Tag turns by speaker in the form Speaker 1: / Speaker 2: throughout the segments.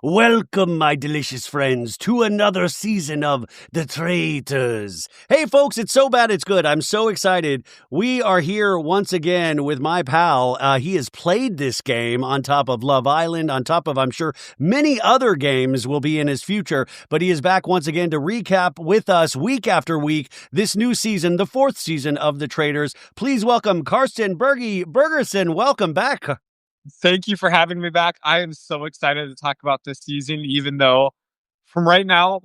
Speaker 1: Welcome, my delicious friends, to another season of The Traitors. Hey, folks, it's so bad it's good. I'm so excited. We are here once again with my pal. He has played this game on top of Love Island, on top of, I'm sure, many other games will be in his future, but he is back once again to recap with us week after week this new season, the fourth season of The Traitors. Please welcome Carsten, Bergie, Bergersen. Welcome back.
Speaker 2: Thank you for having me back. I am so excited to talk about this season, even though from right now,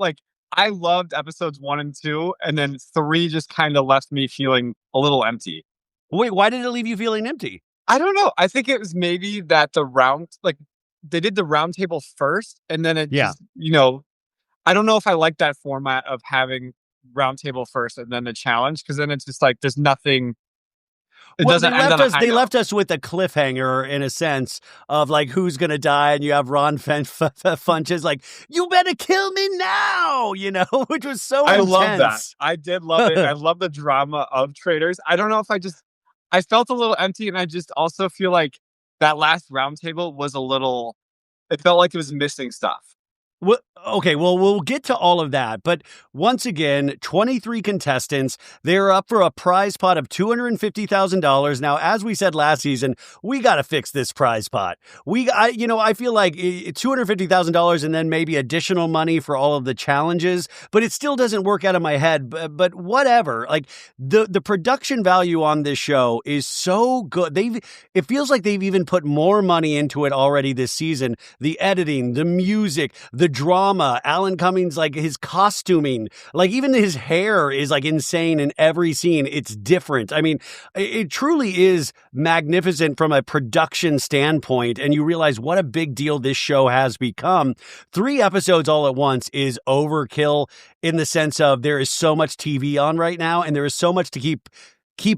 Speaker 2: I loved episodes 1 and 2, and then 3 just kind of left me feeling a little empty.
Speaker 1: Wait, why did it leave you feeling empty?
Speaker 2: I don't know. I think it was maybe that they did the round table first, and then it just, I don't know if I like that format of having round table first and then the challenge, because then it's just like there's nothing.
Speaker 1: They left us with a cliffhanger in a sense of who's gonna die, and you have Ron Funches like, you better kill me now, which was so intense.
Speaker 2: I love that. I did love it. I love the drama of Traitors. I don't know if I felt a little empty, and I just also feel like that last roundtable was it felt like it was missing stuff.
Speaker 1: Well, okay, well, we'll get to all of that. But once again, 23 contestants. They're up for a prize pot of $250,000. Now, as we said last season, we got to fix this prize pot. I feel like $250,000 and then maybe additional money for all of the challenges, but it still doesn't work out of my head. But whatever. The production value on this show is so good. It feels like they've even put more money into it already this season. The editing, the music, the drama, Alan Cumming's his costuming, even his hair is insane in every scene. It's different. I mean, it truly is magnificent from a production standpoint, and you realize what a big deal this show has become. 3 episodes all at once is overkill in the sense of there is so much TV on right now, and there is so much to keep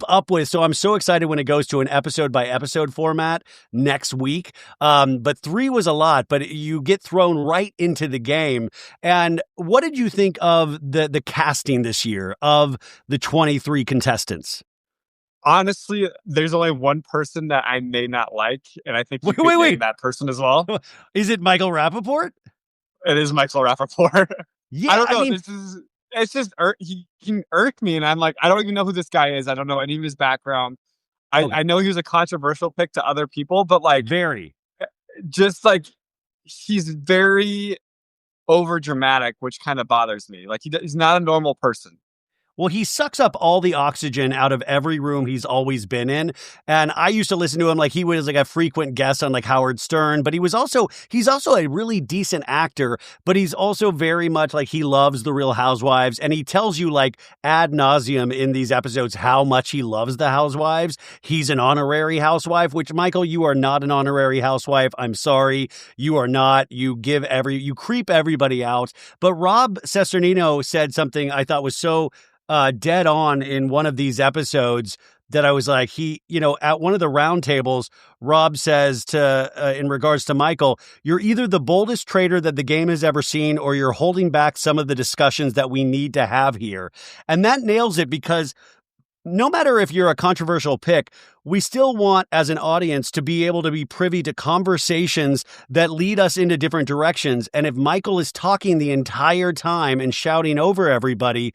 Speaker 1: up with. So I'm so excited when it goes to an episode by episode format next week. But 3 was a lot, but you get thrown right into the game. And what did you think of the casting this year of the 23 contestants?
Speaker 2: Honestly, there's only one person that I may not like, and I think you could name that person as well.
Speaker 1: Is it Michael Rapaport?
Speaker 2: It is Michael Rapaport.
Speaker 1: Yeah,
Speaker 2: I don't know. It's just he can irk me, and I'm like, I don't even know who this guy is. I don't know any of his background. I know he was a controversial pick to other people, but he's very over dramatic, which kind of bothers me. He's not a normal person.
Speaker 1: Well, he sucks up all the oxygen out of every room he's always been in. And I used to listen to him he was a frequent guest on Howard Stern, but he's also a really decent actor, but he's also very much he loves the Real Housewives. And he tells you ad nauseum in these episodes how much he loves the Housewives. He's an honorary housewife, which, Michael, you are not an honorary housewife. I'm sorry. You are not. You creep everybody out. But Rob Cesternino said something I thought was so dead on in one of these episodes that I was at one of the roundtables, Rob says in regards to Michael, you're either the boldest traitor that the game has ever seen, or you're holding back some of the discussions that we need to have here. And that nails it, because no matter if you're a controversial pick, we still want, as an audience, to be able to be privy to conversations that lead us into different directions. And if Michael is talking the entire time and shouting over everybody,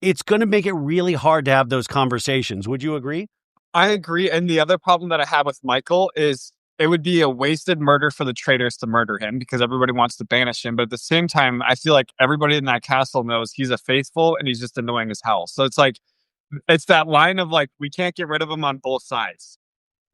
Speaker 1: it's going to make it really hard to have those conversations. Would you agree?
Speaker 2: I agree. And the other problem that I have with Michael is it would be a wasted murder for the traitors to murder him, because everybody wants to banish him. But at the same time, I feel like everybody in that castle knows he's a faithful and he's just annoying as hell. So it's that line of we can't get rid of him on both sides.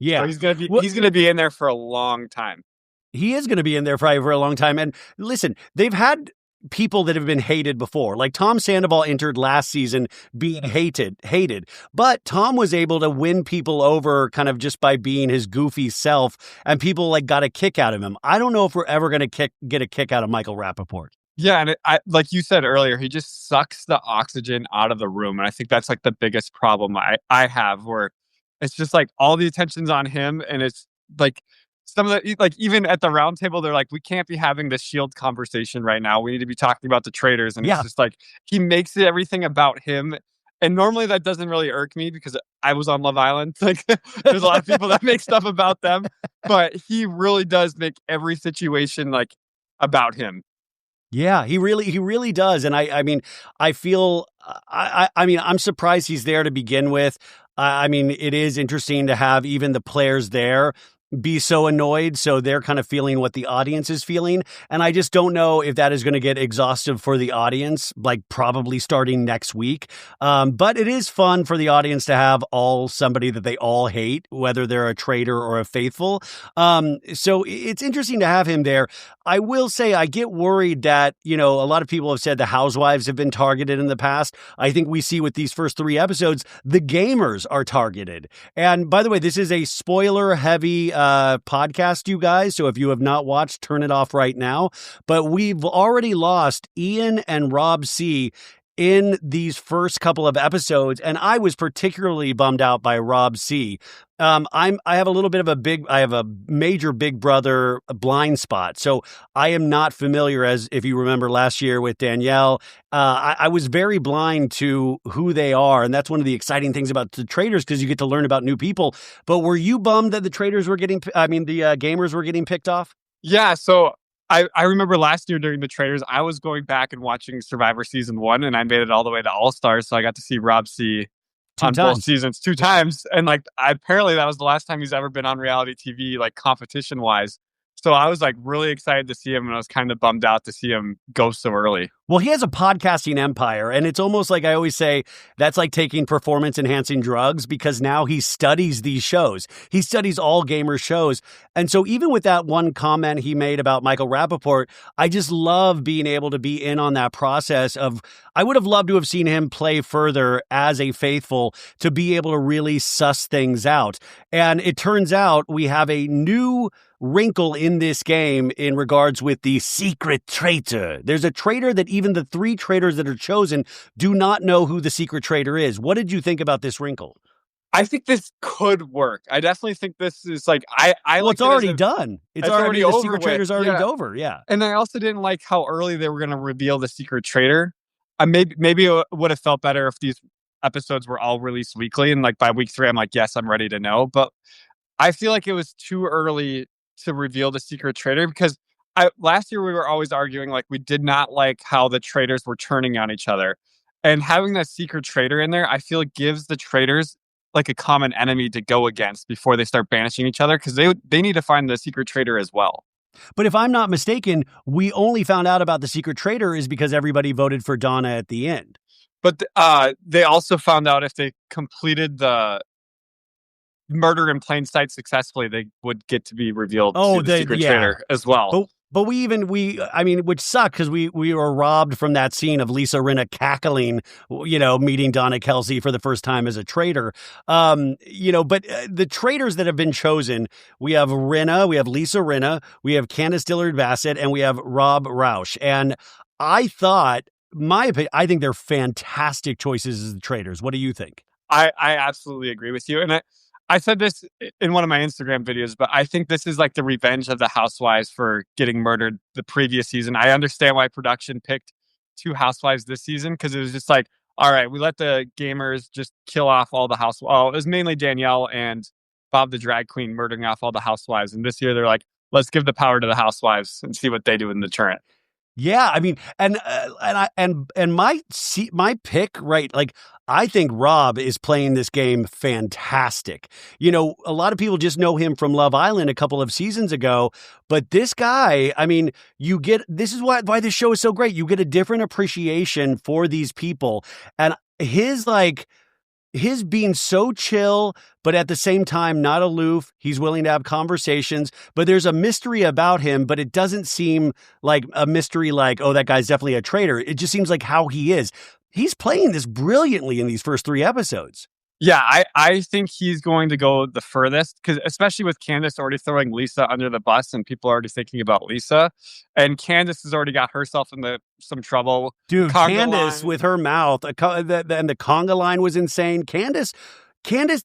Speaker 1: Yeah.
Speaker 2: So he's going to be in there for a long time.
Speaker 1: He is going to be in there for a long time. And listen, they've had people that have been hated before. Tom Sandoval entered last season being hated. But Tom was able to win people over kind of just by being his goofy self, and people got a kick out of him. I don't know if we're ever going to get a kick out of Michael Rapaport.
Speaker 2: Yeah, and like you said earlier, he just sucks the oxygen out of the room. And I think that's the biggest problem I have, where it's just all the attention's on him, and it's some of the even at the round table, they're we can't be having this Shield conversation right now. We need to be talking about the traitors. And it's just he makes everything about him. And normally that doesn't really irk me because I was on Love Island. Like, there's a lot of people that make stuff about them, but he really does make every situation like about him.
Speaker 1: Yeah, he really does. And I mean, I feel, I mean, I'm surprised he's there to begin with. I mean, it is interesting to have even the players there be so annoyed. So they're kind of feeling what the audience is feeling. And I just don't know if that is going to get exhaustive for the audience, like probably starting next week. But it is fun for the audience to have somebody that they all hate, whether they're a traitor or a faithful. So it's interesting to have him there. I will say I get worried that, a lot of people have said the housewives have been targeted in the past. I think we see with these first 3 episodes, the gamers are targeted. And by the way, this is a spoiler heavy podcast, you guys. So if you have not watched, turn it off right now. But we've already lost Ian and Rob C in these first couple of episodes, and I was particularly bummed out by Rob C. I have a major Big Brother blind spot, so I am not familiar, as if you remember last year with Danielle. I was very blind to who they are, and that's one of the exciting things about the Traitors, because you get to learn about new people. But were you bummed that the gamers were getting picked off?
Speaker 2: Yeah, so I remember last year during the Traitors, I was going back and watching Survivor Season 1, and I made it all the way to All-Stars, so I got to see Rob C on both seasons 2 times. And like, apparently that was the last time he's ever been on reality TV, like competition-wise. So I was like really excited to see him, and I was kind of bummed out to see him go so early.
Speaker 1: Well, he has a podcasting empire, and it's almost like I always say that's like taking performance-enhancing drugs, because now he studies these shows. He studies all gamer shows. And so even with that one comment he made about Michael Rappaport, I just love being able to be in on that process of, I would have loved to have seen him play further as a faithful to be able to really suss things out. And it turns out we have a new wrinkle in this game in regards with the secret traitor. There's a traitor that even the 3 traitors that are chosen do not know who the secret traitor is. What did you think about this wrinkle?
Speaker 2: I think this could work. I definitely think this is like, well,
Speaker 1: it's already done. It's already the secret traitor's already over. Yeah.
Speaker 2: And I also didn't like how early they were going to reveal the secret traitor. Maybe it would have felt better if these episodes were all released weekly, and like by week 3, I'm like, yes, I'm ready to know. But I feel like it was too early to reveal the secret traitor, because last year we were always arguing like we did not like how the traitors were turning on each other, and having that secret traitor in there, I feel it gives the traitors like a common enemy to go against before they start banishing each other, because they need to find the secret traitor as well.
Speaker 1: But if I'm not mistaken, we only found out about the secret traitor is because everybody voted for Donna at the end.
Speaker 2: But they also found out if they completed the murder in plain sight successfully, they would get to be revealed to the secret traitor as well.
Speaker 1: But which sucked, because we were robbed from that scene of Lisa Rinna cackling, meeting Donna Kelsey for the first time as a traitor. But the traitors that have been chosen, we have Rinna, we have Lisa Rinna, we have Candace Dillard-Bassett, and we have Rob Roush. And I think they're fantastic choices as the traitors. What do you think?
Speaker 2: I absolutely agree with you. And I said this in one of my Instagram videos, but I think this is like the revenge of the housewives for getting murdered the previous season. I understand why production picked 2 housewives this season, because it was just like, all right, we let the gamers just kill off all the housewives. Well, it was mainly Danielle and Bob the drag queen murdering off all the housewives. And this year they're like, let's give the power to the housewives and see what they do in the deterrent.
Speaker 1: Yeah, I mean, and my pick, right? Like, I think Rob is playing this game fantastic. A lot of people just know him from Love Island a couple of seasons ago, but this guy, I mean, this is why this show is so great. You get a different appreciation for these people, and his being so chill, but at the same time not aloof. He's willing to have conversations, but there's a mystery about him, but it doesn't seem like a mystery like, oh, that guy's definitely a traitor. It just seems like how he is. He's playing this brilliantly in these first 3 episodes.
Speaker 2: Yeah, I think he's going to go the furthest, because especially with Candace already throwing Lisa under the bus and people already thinking about Lisa. And Candace has already got herself into some trouble.
Speaker 1: Dude, Candace with her mouth, and the conga line was insane. Candace,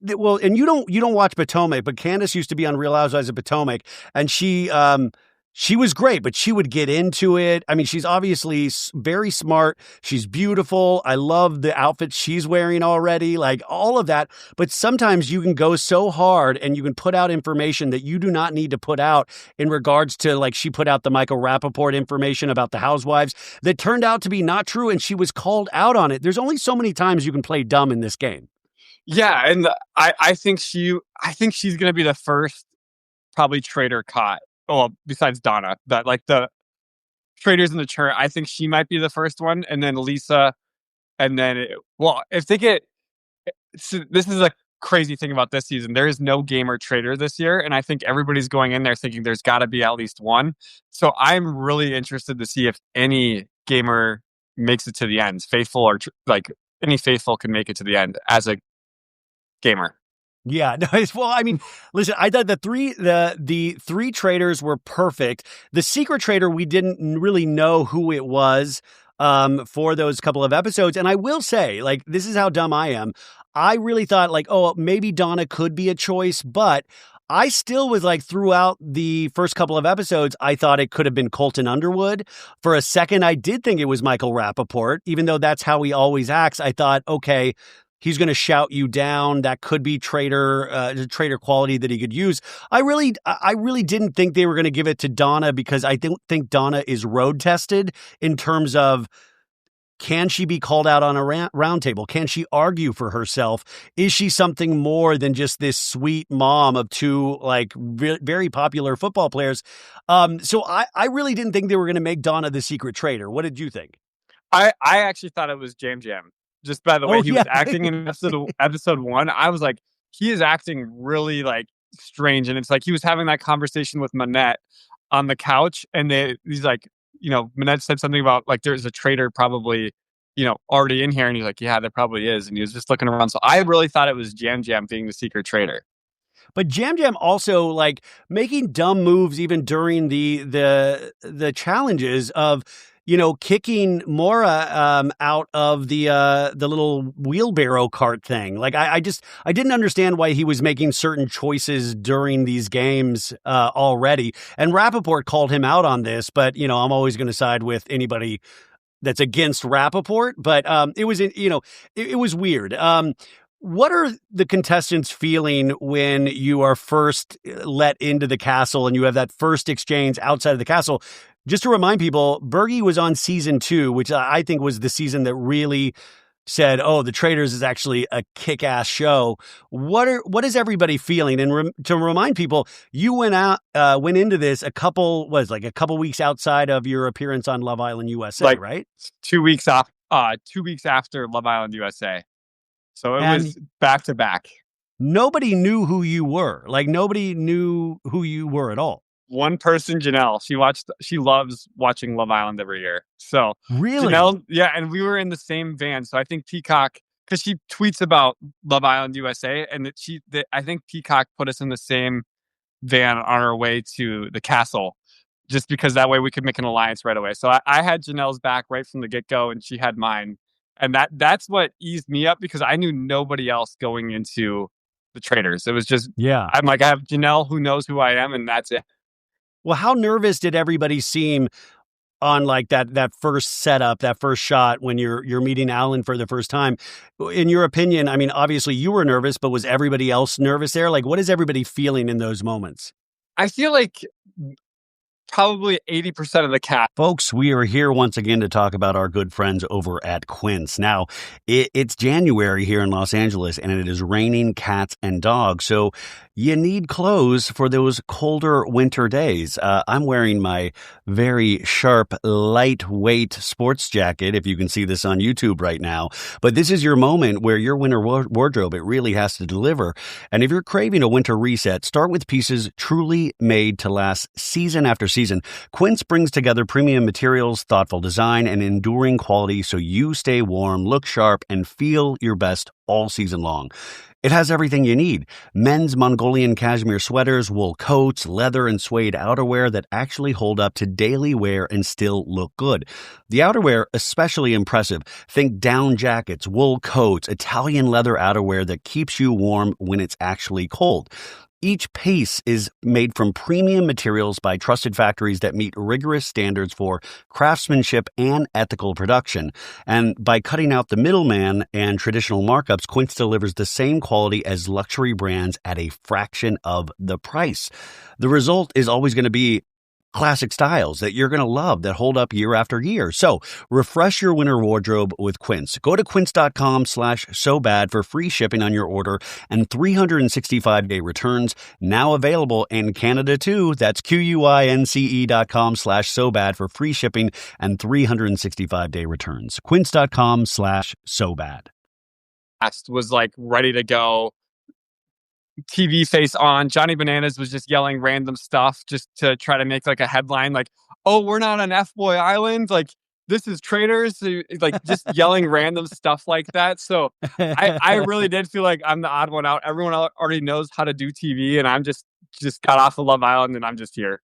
Speaker 1: well, and you don't watch Potomac, but Candace used to be on Real Housewives of Potomac, and she She was great, but she would get into it. I mean, she's obviously very smart. She's beautiful. I love the outfit she's wearing already, like all of that. But sometimes you can go so hard and you can put out information that you do not need to put out in regards to, like, she put out the Michael Rappaport information about the housewives that turned out to be not true, and she was called out on it. There's only so many times you can play dumb in this game.
Speaker 2: Yeah, and I think she's going to be the first probably traitor caught. Well, besides Donna, that like the traitors in the chart, I think she might be the first one, and then Lisa, and then if they get, so this is a crazy thing about this season. There is no gamer traitor this year, and I think everybody's going in there thinking there's got to be at least one. So I'm really interested to see if any gamer makes it to the end, faithful or like any faithful can make it to the end as a gamer.
Speaker 1: Yeah, no, well, I mean, listen, I thought the three traitors were perfect. The secret traitor, we didn't really know who it was for those couple of episodes. And I will say, like, this is how dumb I am. I really thought, like, oh, maybe Donna could be a choice, but I still was like, throughout the first couple of episodes, I thought it could have been Colton Underwood. For a second, I did think it was Michael Rappaport, even though that's how he always acts. I thought, okay, he's going to shout you down. That could be traitor quality that he could use. I really didn't think they were going to give it to Donna, because I don't think Donna is road tested in terms of, can she be called out on a round table? Can she argue for herself? Is she something more than just this sweet mom of two, like, very popular football players? So I really didn't think they were going to make Donna the secret traitor. What did you think?
Speaker 2: I actually thought it was Jam Jam. Just by the way he was acting in episode 1, I was like, he is acting really like strange. And it's like he was having that conversation with Manette on the couch, and he's like, Manette said something about like there's a traitor probably, already in here, and he's like, yeah, there probably is, and he was just looking around. So I really thought it was Jam Jam being the secret traitor.
Speaker 1: But Jam Jam also, like, making dumb moves even during the challenges of, kicking Mora out of the little wheelbarrow cart thing. Like, I didn't understand why he was making certain choices during these games already. And Rappaport called him out on this, but, I'm always going to side with anybody that's against Rappaport. But it was weird. What are the contestants feeling when you are first let into the castle and you have that first exchange outside of the castle? Just to remind people, Bergie was on season 2, which I think was the season that really said, oh, the Traitors is actually a kick-ass show. What is everybody feeling? And to remind people, you went into this a couple weeks outside of your appearance on Love Island USA, right?
Speaker 2: 2 weeks off, 2 weeks after Love Island USA. So it was back to back.
Speaker 1: Nobody knew who you were. Like, nobody knew who you were at all.
Speaker 2: One person, Janelle, she loves watching Love Island every year. So
Speaker 1: really,
Speaker 2: Janelle, yeah, and we were in the same van. So I think Peacock, because she tweets about Love Island USA, and I think Peacock put us in the same van on our way to the castle, just because that way we could make an alliance right away. So I had Janelle's back right from the get-go, and she had mine. And that's what eased me up, because I knew nobody else going into the Traitors. It was just, I'm like, I have Janelle who knows who I am, and that's it.
Speaker 1: Well, how nervous did everybody seem on, like, that first setup, that first shot when you're meeting Alan for the first time? In your opinion, I mean, obviously you were nervous, but was everybody else nervous there? Like, what is everybody feeling in those moments?
Speaker 2: I feel like probably 80% of the cat.
Speaker 1: Folks, we are here once again to talk about our good friends over at Quince. Now, it's January here in Los Angeles, and it is raining cats and dogs, so you need clothes for those colder winter days. I'm wearing my very sharp, lightweight sports jacket, if you can see this on YouTube right now. But this is your moment where your winter wardrobe, it really has to deliver. And if you're craving a winter reset, start with pieces truly made to last season after season. Quince brings together premium materials, thoughtful design, and enduring quality so you stay warm, look sharp, and feel your best all season long. It has everything you need. Men's Mongolian cashmere sweaters, wool coats, leather and suede outerwear that actually hold up to daily wear and still look good. The outerwear, especially impressive. Think down jackets, wool coats, Italian leather outerwear that keeps you warm when it's actually cold. Each piece is made from premium materials by trusted factories that meet rigorous standards for craftsmanship and ethical production. And by cutting out the middleman and traditional markups, Quince delivers the same quality as luxury brands at a fraction of the price. The result is always going to be classic styles that you're going to love that hold up year after year. So refresh your winter wardrobe with Quince. Go to quince.com/sobad for free shipping on your order and 365-day returns. Now available in Canada too. That's QUINCE.com/sobad for free shipping and 365-day returns. Quince.com/sobad.
Speaker 2: Was like ready to go. TV face on. Johnny Bananas was just yelling random stuff just to try to make like a headline, like, "Oh, we're not on F-Boy Island. Like, this is Traitors." Like just yelling random stuff like that. So I really did feel like I'm the odd one out. Everyone already knows how to do TV, and I'm just got off of Love Island, and I'm just here.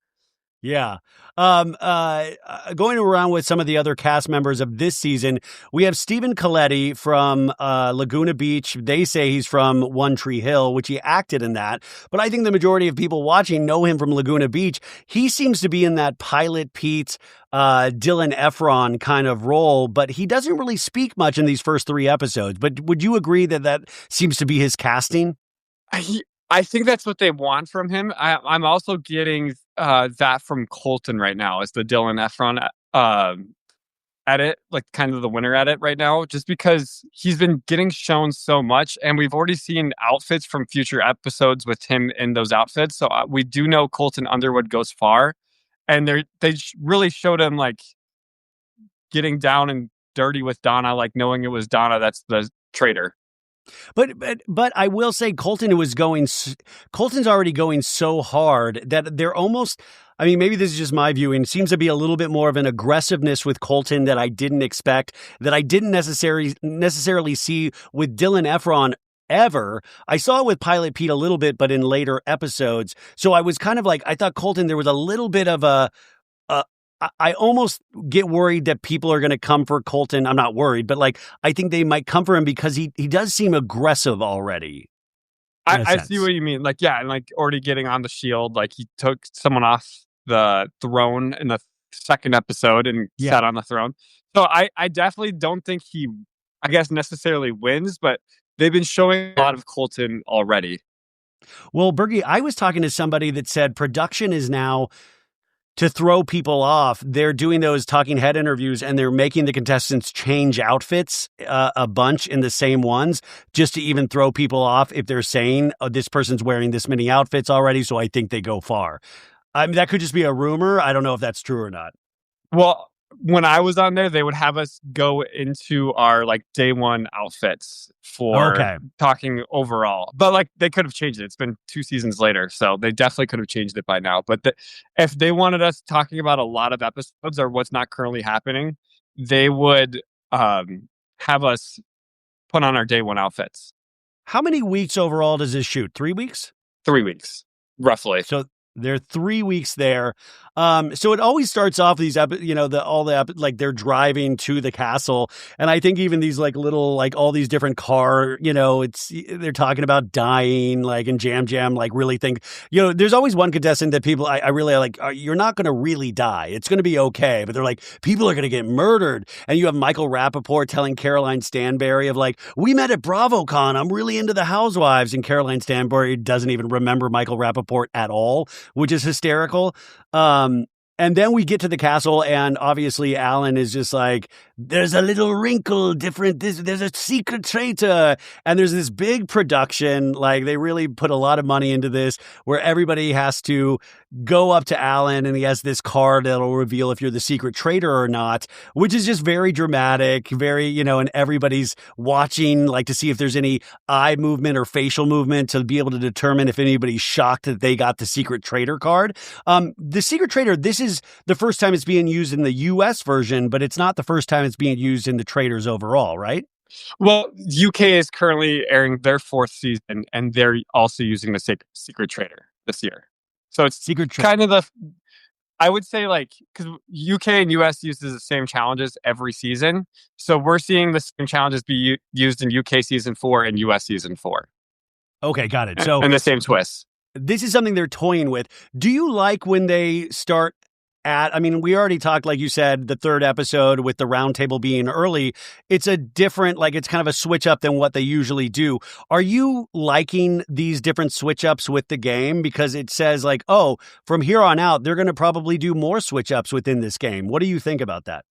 Speaker 1: Yeah. Going around with some of the other cast members of this season, we have Stephen Colletti from Laguna Beach. They say he's from One Tree Hill, which he acted in that. But I think the majority of people watching know him from Laguna Beach. He seems to be in that Pilot Pete, Dylan Efron kind of role, but he doesn't really speak much in these first 3 episodes. But would you agree that that seems to be his casting?
Speaker 2: I think that's what they want from him. I'm also getting that from Colton right now as the Dylan Efron edit, like kind of the winner edit right now, just because he's been getting shown so much, and we've already seen outfits from future episodes with him in those outfits. So we do know Colton Underwood goes far, and they really showed him like getting down and dirty with Donna, like knowing it was Donna that's the traitor.
Speaker 1: But I will say Colton's already going so hard that they're almost, I mean, maybe this is just my viewing, seems to be a little bit more of an aggressiveness with Colton that I didn't expect, that I didn't necessarily see with Dylan Efron ever. I saw it with Pilot Pete a little bit, but in later episodes. So I was kind of like, I thought Colton, there was a little bit of I almost get worried that people are going to come for Colton. I'm not worried, but like, I think they might come for him because he does seem aggressive already.
Speaker 2: I see what you mean. Like, yeah, and like already getting on the shield, like he took someone off the throne in the second episode and sat on the throne. So I definitely don't think he, I guess, necessarily wins, but they've been showing a lot of Colton already.
Speaker 1: Well, Bergie, I was talking to somebody that said production is now, to throw people off, they're doing those talking head interviews and they're making the contestants change outfits a bunch in the same ones just to even throw people off if they're saying, "Oh, this person's wearing this many outfits already, so I think they go far." I mean, that could just be a rumor. I don't know if that's true or not.
Speaker 2: Well, when I was on there, they would have us go into our like day one outfits for talking overall. But like they could have changed it. It's been 2 seasons later, so they definitely could have changed it by now. But if they wanted us talking about a lot of episodes or what's not currently happening, they would have us put on our day one outfits.
Speaker 1: How many weeks overall does this shoot? 3 weeks?
Speaker 2: 3 weeks, roughly.
Speaker 1: So they're 3 weeks there. So it always starts off these, like they're driving to the castle. And I think even these like little, like all these different they're talking about dying, like, and Jam, like really think, there's always one contestant that people, I really like, you're not going to really die. It's going to be okay. But they're like, people are going to get murdered. And you have Michael Rappaport telling Caroline Stanbury of like, "We met at BravoCon. I'm really into the housewives." And Caroline Stanbury doesn't even remember Michael Rappaport at all, which is hysterical. And then we get to the castle, and obviously Alan is just like, "There's a little wrinkle different. There's a secret traitor." And there's this big production. Like, they really put a lot of money into this, where everybody has to go up to Alan, and he has this card that'll reveal if you're the secret traitor or not, which is just very dramatic, very, and everybody's watching, like, to see if there's any eye movement or facial movement to be able to determine if anybody's shocked that they got the secret traitor card. The secret traitor, this is the first time it's being used in the U.S. version, but it's not the first time it's being used in the Traitors overall, right?
Speaker 2: Well, UK is currently airing their 4th season, and they're also using the secret traitor this year. So it's kind of I would say, like, because UK and US uses the same challenges every season. So we're seeing the same challenges be used in UK season 4 and US season 4.
Speaker 1: Okay, got it. So
Speaker 2: and the same twists.
Speaker 1: this is something they're toying with. Do you like when they start I mean, we already talked, like you said, the third episode with the roundtable being early. It's a different, like, it's kind of a switch up than what they usually do. Are you liking these different switch ups with the game? Because it says, like, oh, from here on out, they're going to probably do more switch ups within this game. What do you think about that?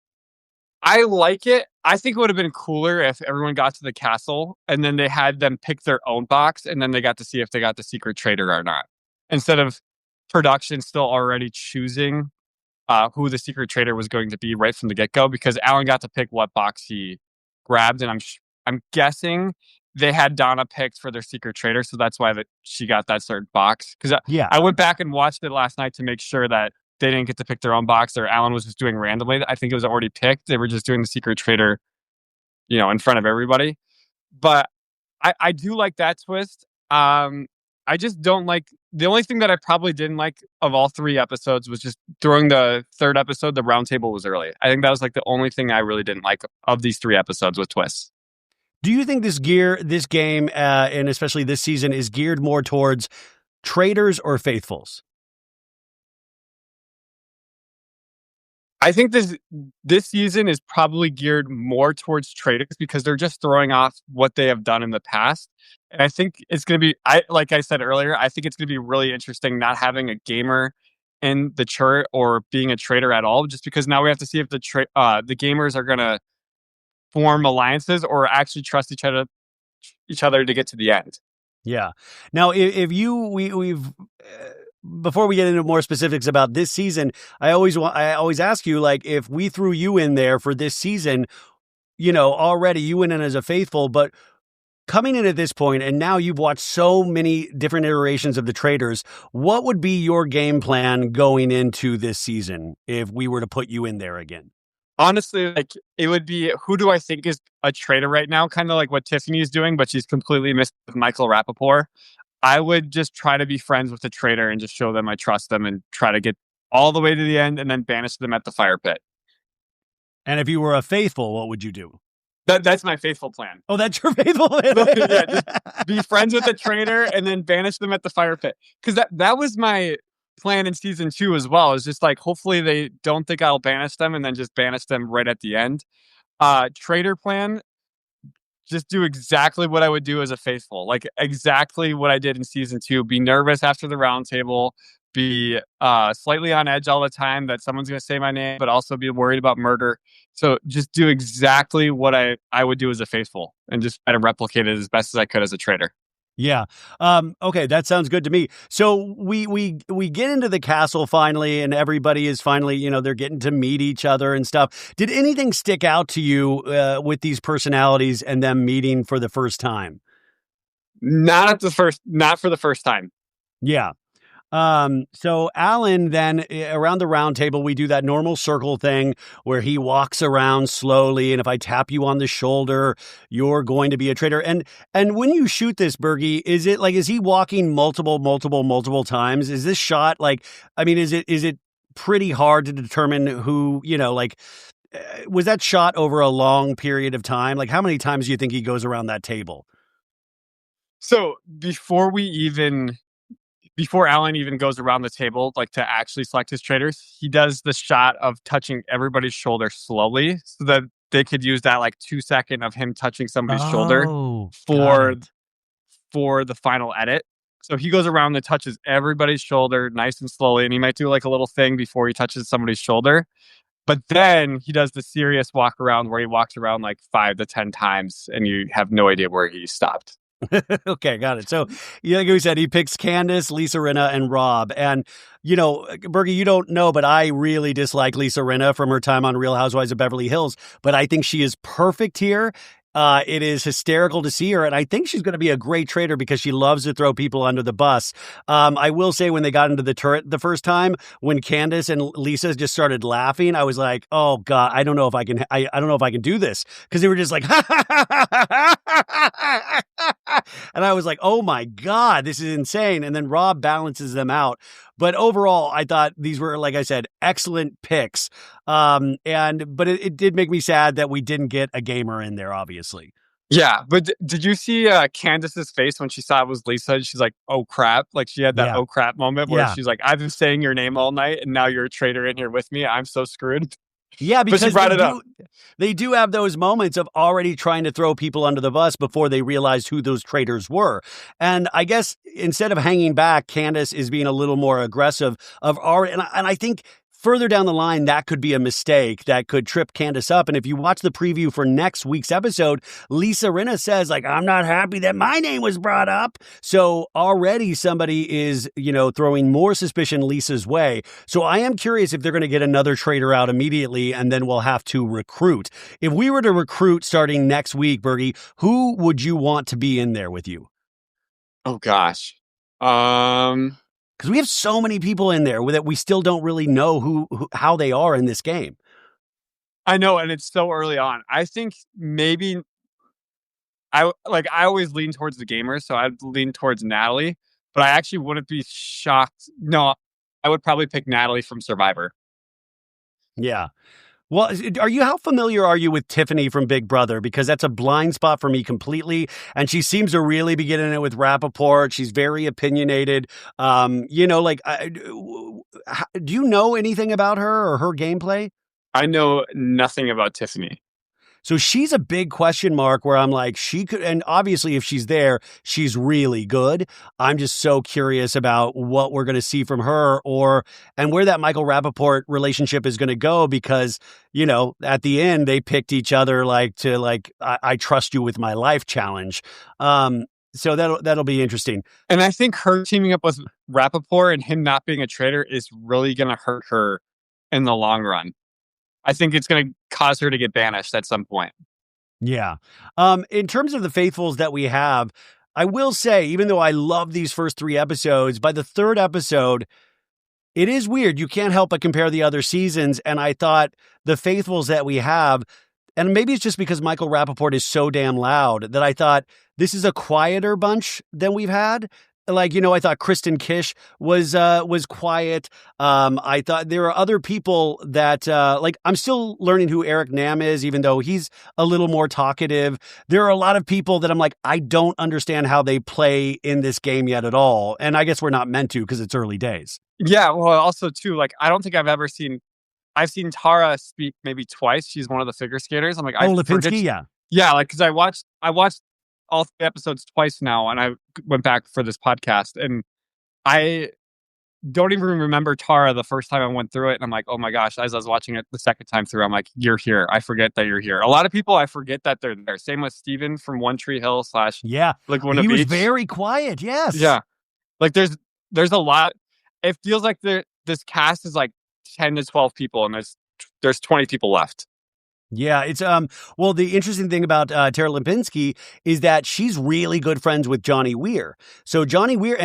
Speaker 2: I like it. I think it would have been cooler if everyone got to the castle and then they had them pick their own box and then they got to see if they got the secret traitor or not. Instead of production still already choosing who the secret traitor was going to be right from the get-go, because Alan got to pick what box he grabbed, and I'm guessing they had Donna picked for their secret traitor, so that's why she got that certain box. Because I went back and watched it last night to make sure that they didn't get to pick their own box, or Alan was just doing randomly. I think it was already picked. They were just doing the secret traitor, in front of everybody. But I do like that twist. I just don't like, the only thing that I probably didn't like of all 3 episodes was just during the third episode, the roundtable was early. I think that was like the only thing I really didn't like of these 3 episodes with twists.
Speaker 1: Do you think this game, and especially this season, is geared more towards traitors or faithfuls?
Speaker 2: I think this season is probably geared more towards traitors because they're just throwing off what they have done in the past. And I think it's going to be, like I said earlier, I think it's going to be really interesting not having a gamer in the chart or being a traitor at all, just because now we have to see if the gamers are going to form alliances or actually trust each other to get to the end.
Speaker 1: Yeah. Now, if we've before we get into more specifics about this season, I always ask you, like, if we threw you in there for this season, already you went in as a faithful, but coming in at this point, and now you've watched so many different iterations of the traitors, what would be your game plan going into this season if we were to put you in there again?
Speaker 2: Honestly, like, it would be, who do I think is a traitor right now? Kind of like what Tiffany is doing, but she's completely missed with Michael Rapaport. I would just try to be friends with the traitor and just show them I trust them and try to get all the way to the end and then banish them at the fire pit.
Speaker 1: And if you were a faithful, what would you do?
Speaker 2: That's my faithful plan.
Speaker 1: Oh, that's your faithful plan?
Speaker 2: Yeah, just be friends with the traitor and then banish them at the fire pit. Because that was my plan in season 2 as well. It's just like, hopefully they don't think I'll banish them and then just banish them right at the end. Traitor plan, just do exactly what I would do as a faithful. Like, exactly what I did in season 2. Be nervous after the roundtable. Be slightly on edge all the time that someone's going to say my name, but also be worried about murder. So just do exactly what I would do as a faithful and just try to replicate it as best as I could as a traitor.
Speaker 1: Yeah. Okay, that sounds good to me. So we get into the castle finally, and everybody is finally, they're getting to meet each other and stuff. Did anything stick out to you with these personalities and them meeting for the first time?
Speaker 2: Not for the first time.
Speaker 1: Yeah. So Alan, then around the round table, we do that normal circle thing where he walks around slowly. And if I tap you on the shoulder, you're going to be a traitor. And when you shoot this, Bergie, is he walking multiple times? Is this shot is it pretty hard to determine who, was that shot over a long period of time? Like, how many times do you think he goes around that table?
Speaker 2: So before Alan even goes around the table, like, to actually select his traitors, he does the shot of touching everybody's shoulder slowly so that they could use that 2-second of him touching somebody's shoulder for the final edit. So he goes around and touches everybody's shoulder nice and slowly, and he might do a little thing before he touches somebody's shoulder. But then he does the serious walk around where he walks around 5 to 10 times and you have no idea where he stopped.
Speaker 1: Okay, got it. So, like we said, he picks Candace, Lisa Rinna, and Rob. And, Bergie, you don't know, but I really dislike Lisa Rinna from her time on Real Housewives of Beverly Hills. But I think she is perfect here. It is hysterical to see her, and I think she's going to be a great traitor because she loves to throw people under the bus. I will say, when they got into the turret the first time, when Candace and Lisa just started laughing, I was like, "Oh God, I don't know if I can. I don't know if I can do this," because they were just like, and I was like, "Oh my God, this is insane!" And then Rob balances them out. But overall, I thought these were, like I said, excellent picks. But it did make me sad that we didn't get a gamer in there, obviously.
Speaker 2: Yeah, but did you see Candace's face when she saw it was Lisa? She's like, "Oh crap!" Like she had that
Speaker 1: Yeah.
Speaker 2: "oh crap" moment where
Speaker 1: Yeah.
Speaker 2: she's like, "I've been saying your name all night, and now you're a traitor in here with me. I'm so screwed."
Speaker 1: Yeah,
Speaker 2: But she
Speaker 1: because
Speaker 2: brought it up.
Speaker 1: they do have those moments of already trying to throw people under the bus before they realized who those traitors were. And I guess instead of hanging back, Candace is being a little more aggressive of already, and I think further down the line, that could be a mistake that could trip Candace up. And if you watch the preview for next week's episode, Lisa Rinna says, like, I'm not happy that my name was brought up. So already somebody is, throwing more suspicion Lisa's way. So I am curious if they're going to get another traitor out immediately and then we'll have to recruit. If we were to recruit starting next week, Bergie, who would you want to be in there with you?
Speaker 2: Oh gosh.
Speaker 1: Because we have so many people in there that we still don't really know how they are in this game.
Speaker 2: I know, and it's so early on. I think maybe I always lean towards the gamers, so I'd lean towards Natalie, but I actually wouldn't be shocked. No, I would probably pick Natalie from Survivor.
Speaker 1: Yeah. Well, how familiar are you with Tiffany from Big Brother? Because that's a blind spot for me completely. And she seems to really be getting it with Rappaport. She's very opinionated. Do you know anything about her or her gameplay?
Speaker 2: I know nothing about Tiffany.
Speaker 1: So she's a big question mark where I'm like, she could, and obviously if she's there, she's really good. I'm just so curious about what we're going to see from her and where that Michael Rappaport relationship is going to go because, at the end they picked each other I trust you with my life challenge. So that'll be interesting.
Speaker 2: And I think her teaming up with Rappaport and him not being a traitor is really going to hurt her in the long run. I think it's going to cause her to get banished at some point.
Speaker 1: Yeah. In terms of the faithfuls that we have, I will say, even though I love these first 3 episodes, by the 3rd episode, it is weird. You can't help but compare the other seasons. And I thought the faithfuls that we have, and maybe it's just because Michael Rappaport is so damn loud that I thought this is a quieter bunch than we've had. I thought Kristen Kish was quiet. I thought there are other people that, I'm still learning who Eric Nam is, even though he's a little more talkative. There are a lot of people that I'm like, I don't understand how they play in this game yet at all. And I guess we're not meant to because it's early days.
Speaker 2: Yeah. Well, also too, I don't think I've seen Tara speak maybe twice. She's one of the figure skaters. I'm like,
Speaker 1: Lipinski, yeah.
Speaker 2: Yeah. Cause I watched all 3 episodes twice now, and I went back for this podcast, and I don't even remember Tara the first time I went through it. And I'm like, oh my gosh, as I was watching it the second time through, I'm like, you're here. I forget that you're here. A lot of people, I forget that they're there. Same with Steven from One Tree Hill /
Speaker 1: yeah.
Speaker 2: Laguna
Speaker 1: Beach.
Speaker 2: Beach.
Speaker 1: Was very quiet. Yes.
Speaker 2: Yeah. There's a lot. It feels like this cast is 10 to 12 people, and there's 20 people left.
Speaker 1: Yeah, it's the interesting thing about Tara Lipinski is that she's really good friends with Johnny Weir. So Johnny Weir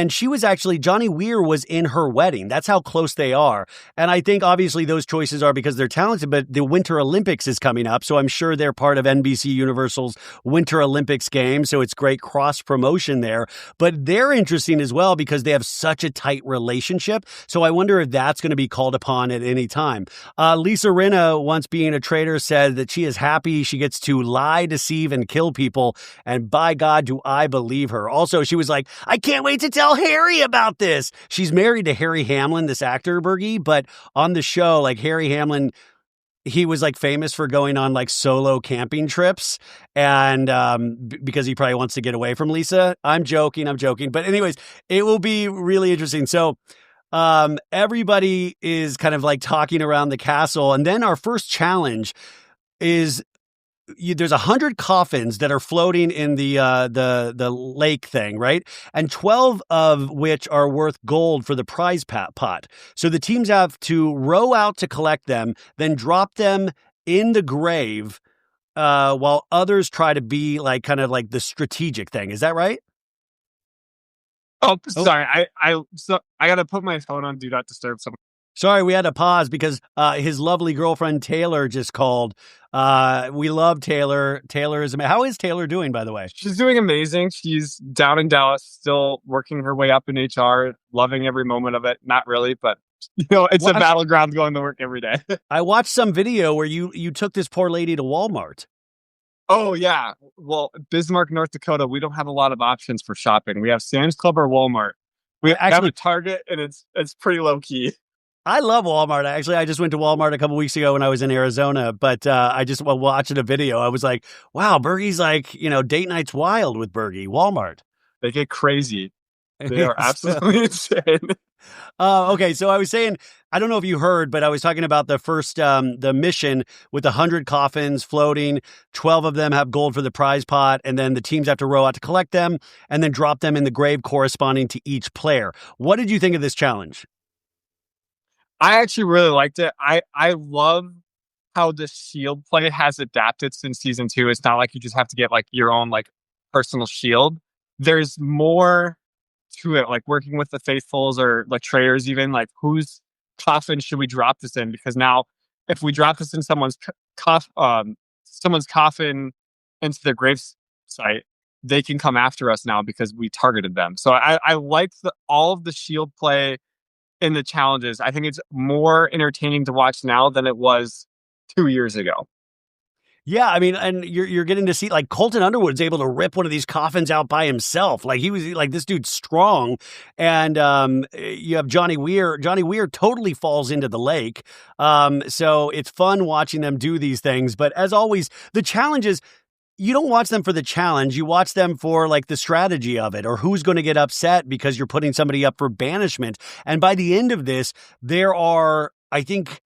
Speaker 1: was in her wedding. That's how close they are. And I think obviously those choices are because they're talented, but the Winter Olympics is coming up, so I'm sure they're part of NBC Universal's Winter Olympics game, so it's great cross promotion there. But they're interesting as well because they have such a tight relationship. So I wonder if that's going to be called upon at any time. Lisa Rinna, once being a traitor, said that she is happy she gets to lie, deceive, and kill people. And by God, do I believe her. Also, she was like, I can't wait to tell Harry about this. She's married to Harry Hamlin, this actor, Bergie, but on the show, Harry Hamlin, he was famous for going on solo camping trips and because he probably wants to get away from Lisa. I'm joking. But anyways, it will be really interesting. So everybody is kind of talking around the castle. And then our first challenge is there's 100 coffins that are floating in the lake thing, right? And 12 of which are worth gold for the prize pot. So the teams have to row out to collect them, then drop them in the grave, while others try to be the strategic thing. Is that right?
Speaker 2: Oh, sorry. I got to put my phone on Do Not Disturb.
Speaker 1: Sorry, we had to pause because his lovely girlfriend Taylor just called. We love Taylor. How is Taylor doing, by the way?
Speaker 2: She's doing amazing. She's down in Dallas, still working her way up in HR, loving every moment of it. Not really, but it's a battleground going to work every day.
Speaker 1: I watched some video where you took this poor lady to Walmart.
Speaker 2: Oh yeah. Well, Bismarck, North Dakota, we don't have a lot of options for shopping. We have Sam's Club or Walmart. We have a
Speaker 1: Actually,
Speaker 2: Target, and it's pretty low key.
Speaker 1: I love Walmart. Actually, I just went to Walmart a couple weeks ago when I was in Arizona, but I just while watching a video, I was like, wow, Bergie's like, date night's wild with Bergie. Walmart.
Speaker 2: They get crazy. They are
Speaker 1: So,
Speaker 2: absolutely insane.
Speaker 1: okay, so I was saying, I don't know if you heard, but I was talking about the first, the mission with 100 coffins floating. 12 of them have gold for the prize pot, and then the teams have to row out to collect them and then drop them in the grave corresponding to each player. What did you think of this challenge?
Speaker 2: I actually really liked it. I love how the shield play has adapted since season two. It's not like you just have to get like your own like personal shield. There's more to it, like working with the faithfuls or like traitors, even like whose coffin should we drop this in? Because now, if we drop this in someone's coffin into their grave site, they can come after us now because we targeted them. So I like all of the shield play in the challenges. I think it's more entertaining to watch now than it was 2 years ago.
Speaker 1: Yeah, I mean, and you're getting to see like Colton Underwood's able to rip one of these coffins out by himself. Like he was like this dude's strong, and you have Johnny Weir. Johnny Weir totally falls into the lake. So it's fun watching them do these things. But as always, the challenges. You don't watch them for the challenge. You watch them for like the strategy of it or who's going to get upset because you're putting somebody up for banishment. And by the end of this, I think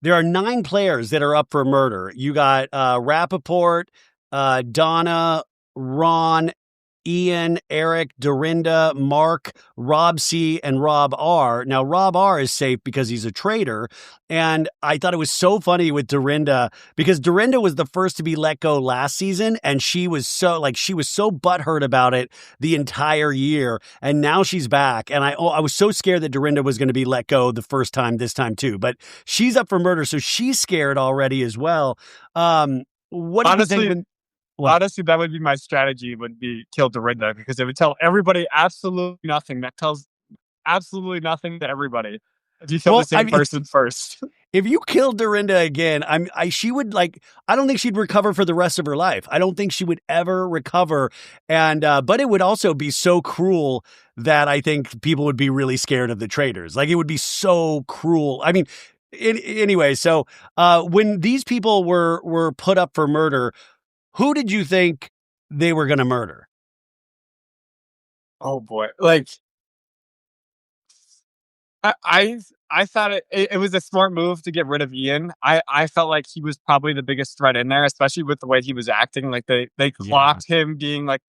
Speaker 1: there are 9 players that are up for murder. You got Rappaport, Donna, Ron, Ian, Eric, Dorinda, Mark, Rob C, and Rob R. Now, Rob R is safe because he's a traitor. And I thought it was so funny with Dorinda because Dorinda was the first to be let go last season. And she was so butthurt about it the entire year. And now she's back. And I was so scared that Dorinda was going to be let go the first time, this time too. But she's up for murder. So she's scared already as well. What do you
Speaker 2: Honestly,
Speaker 1: think?
Speaker 2: honestly, that would be my strategy. Would be kill Dorinda because it would tell everybody absolutely nothing. That tells absolutely nothing to everybody. If you kill the same person first.
Speaker 1: If you killed Dorinda again, she would like, I don't think she'd recover for the rest of her life. I don't think she would ever recover. And, but it would also be so cruel that I think people would be really scared of the traitors. Like it would be so cruel. I mean, anyway, so, when these people were put up for murder, who did you think they were going to murder?
Speaker 2: Oh boy, like I thought it was a smart move to get rid of Ian. I felt like he was probably the biggest threat in there, especially with the way he was acting. Like they clocked him being like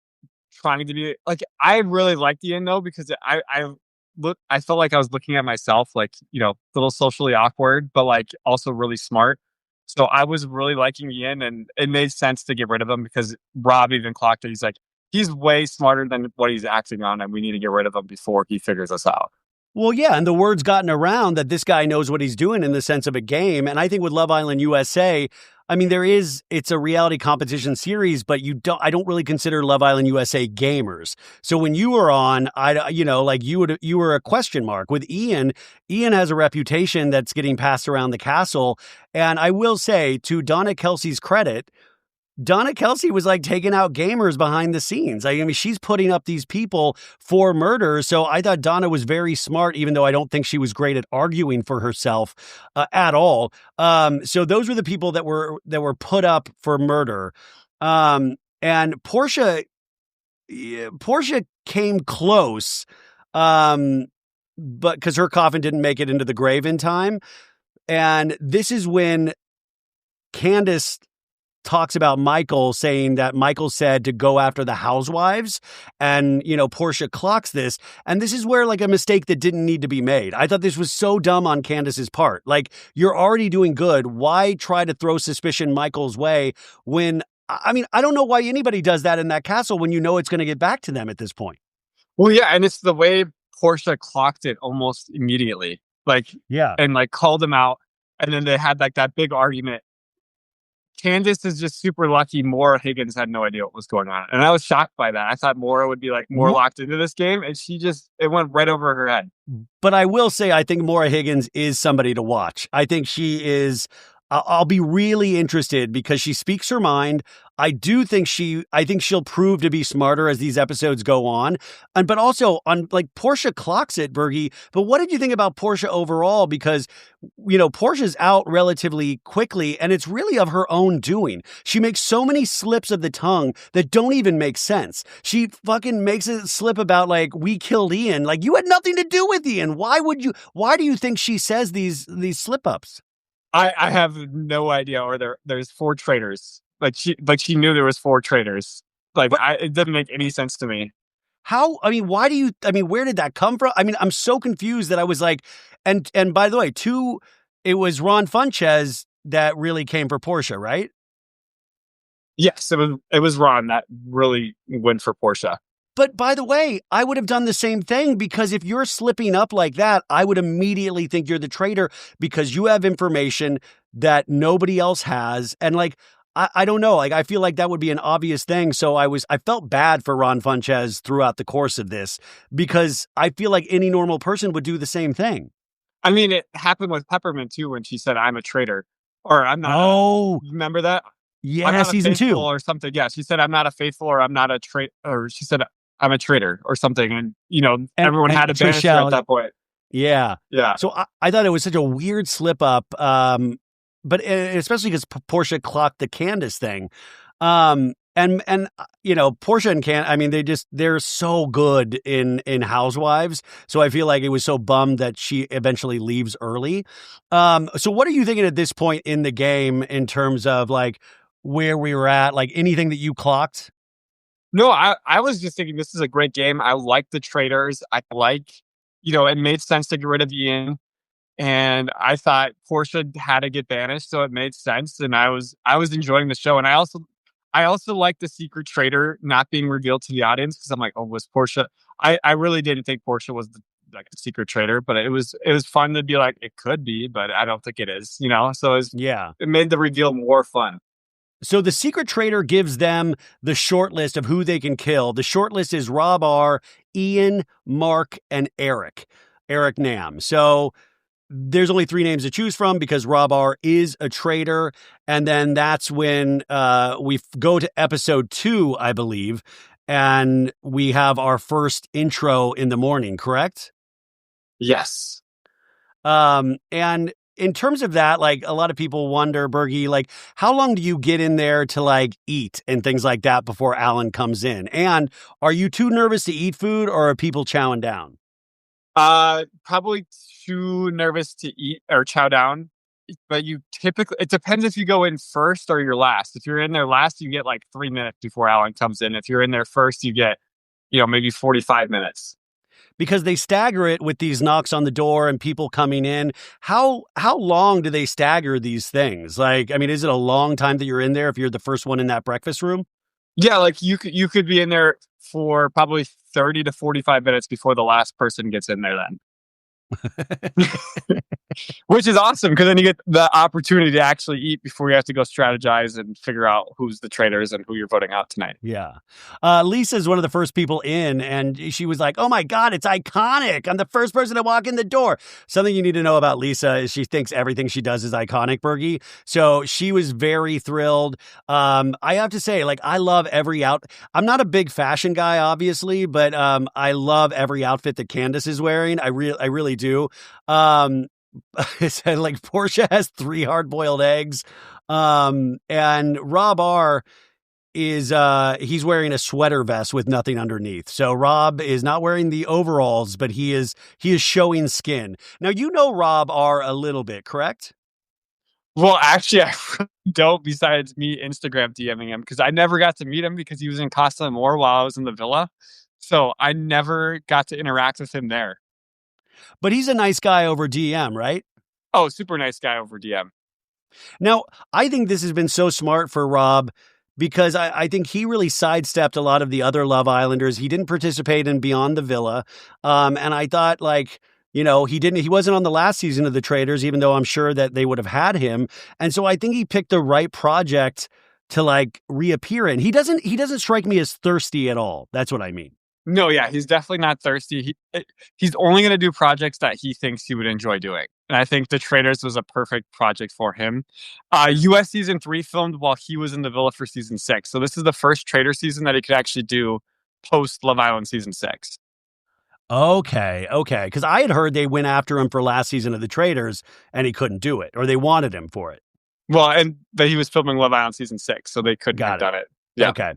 Speaker 2: trying to be like. I really liked Ian though because I felt like I was looking at myself like a little socially awkward, but like also really smart. So I was really liking Ian, and it made sense to get rid of him because Rob even clocked it. He's like he's way smarter than what he's acting on, and we need to get rid of him before he figures us out.
Speaker 1: Well, yeah, and the word's gotten around that this guy knows what he's doing in the sense of a game. And I think with Love Island USA, I mean, it's a reality competition series, but I don't really consider Love Island USA gamers. So when you were on, you were a question mark with Ian. Ian has a reputation that's getting passed around the castle. And I will say, to Donna Kelsey's credit, Donna Kelsey was like taking out gamers behind the scenes. I mean, she's putting up these people for murder. So I thought Donna was very smart, even though I don't think she was great at arguing for herself at all. So those were the people that were put up for murder. And Portia came close, but because her coffin didn't make it into the grave in time. And this is when Candace talks about Michael saying that Michael said to go after the housewives, and Portia clocks this, and this is where like a mistake that didn't need to be made. I thought this was so dumb on Candace's part. Like, you're already doing good. Why try to throw suspicion Michael's way when, I mean, I don't know why anybody does that in that castle when it's going to get back to them at this point.
Speaker 2: Well, yeah, and it's the way Portia clocked it almost immediately, like and like called him out, and then they had like that big argument. Candace is just super lucky. Maura Higgins had no idea what was going on. And I was shocked by that. I thought Maura would be like more locked into this game. And it went right over her head.
Speaker 1: But I will say, I think Maura Higgins is somebody to watch. I think she is I'll be really interested because she speaks her mind. I think she'll prove to be smarter as these episodes go on. But also Portia clocks it, Bergie. But what did you think about Portia overall? Because, Portia's out relatively quickly and it's really of her own doing. She makes so many slips of the tongue that don't even make sense. She fucking makes a slip about we killed Ian. You had nothing to do with Ian. Why do you think she says these slip ups?
Speaker 2: I have no idea. Or there's 4 traitors. She knew there was 4 traitors. It doesn't make any sense to me.
Speaker 1: How? Why do you? Where did that come from? I'm so confused that I was and by the way, it was Ron Funches that really came for Portia, right?
Speaker 2: Yes, it was Ron that really went for Portia.
Speaker 1: But by the way, I would have done the same thing because if you're slipping up like that, I would immediately think you're the traitor because you have information that nobody else has. And I don't know, I feel like that would be an obvious thing. So I felt bad for Ron Funches throughout the course of this because I feel like any normal person would do the same thing.
Speaker 2: It happened with Peppermint too when she said, I'm a traitor. Or I'm not.
Speaker 1: Oh,
Speaker 2: remember that?
Speaker 1: Yeah, season 2
Speaker 2: or something. Yeah, she said, I'm not a faithful or I'm not a traitor. Or she said, I'm a traitor or something. And, everyone had to banish her at that point.
Speaker 1: Yeah.
Speaker 2: Yeah.
Speaker 1: So I thought it was such a weird slip up. But especially because Portia clocked the Candace thing. And Portia and they're so good in Housewives. So I feel like it was so bummed that she eventually leaves early. So what are you thinking at this point in the game in terms of where we were at, anything that you clocked?
Speaker 2: No, I was just thinking this is a great game. I like the traitors. I it made sense to get rid of Ian. And I thought Portia had to get banished, so it made sense. And I was enjoying the show. And I also like the secret traitor not being revealed to the audience because I'm like, oh, was Portia? I really didn't think Portia was the secret traitor, but it was fun to be like, it could be, but I don't think it is. So it made the reveal more fun.
Speaker 1: So the secret traitor gives them the short list of who they can kill. The short list is Rob R., Ian, Mark, and Eric Nam. So there's only 3 names to choose from because Rob R. is a traitor. And then that's when we go to episode 2, I believe, and we have our first intro in the morning, correct?
Speaker 2: Yes.
Speaker 1: And in terms of that, a lot of people wonder, Bergie, how long do you get in there to eat and things like that before Alan comes in? And are you too nervous to eat food or are people chowing down?
Speaker 2: Probably too nervous to eat or chow down. But it depends if you go in first or you're last. If you're in there last, you get 3 minutes before Alan comes in. If you're in there first, you get, maybe 45 minutes.
Speaker 1: Because they stagger it with these knocks on the door and people coming in. How long do they stagger these things? Is it a long time that you're in there if you're the first one in that breakfast room?
Speaker 2: Yeah, you could be in there for probably 30 to 45 minutes before the last person gets in there then. Which is awesome because then you get the opportunity to actually eat before you have to go strategize and figure out who's the traitors and who you're voting out tonight.
Speaker 1: Yeah. Lisa's one of the first people in and she was like, oh my God, it's iconic. I'm the first person to walk in the door. Something you need to know about Lisa is she thinks everything she does is iconic, Bergie. So she was very thrilled. I have to say, I love every I'm not a big fashion guy, obviously, but I love every outfit that Candace is wearing. I really do. Portia has 3 hard-boiled eggs. And Rob R is, he's wearing a sweater vest with nothing underneath. So Rob is not wearing the overalls, but he is showing skin. Now, Rob R a little bit, correct?
Speaker 2: Well, actually, I don't, besides me Instagram DMing him, because I never got to meet him because he was in Costa Amor while I was in the villa. So I never got to interact with him there.
Speaker 1: But he's a nice guy over DM, right?
Speaker 2: Oh, super nice guy over DM.
Speaker 1: Now, I think this has been so smart for Rob because I think he really sidestepped a lot of the other Love Islanders. He didn't participate in Beyond the Villa. And I thought he wasn't on the last season of the Traitors, even though I'm sure that they would have had him. And so I think he picked the right project to reappear in. He doesn't strike me as thirsty at all. That's what I mean.
Speaker 2: No, yeah, he's definitely not thirsty. He's only going to do projects that he thinks he would enjoy doing. And I think The Traitors was a perfect project for him. US season 3 filmed while he was in the villa for season 6. So this is the first Traitor season that he could actually do post Love Island season 6.
Speaker 1: Okay. Because I had heard they went after him for last season of The Traitors and he couldn't do it, or they wanted him for it.
Speaker 2: Well, and that he was filming Love Island season 6, so they couldn't have done it. Yeah.
Speaker 1: Okay.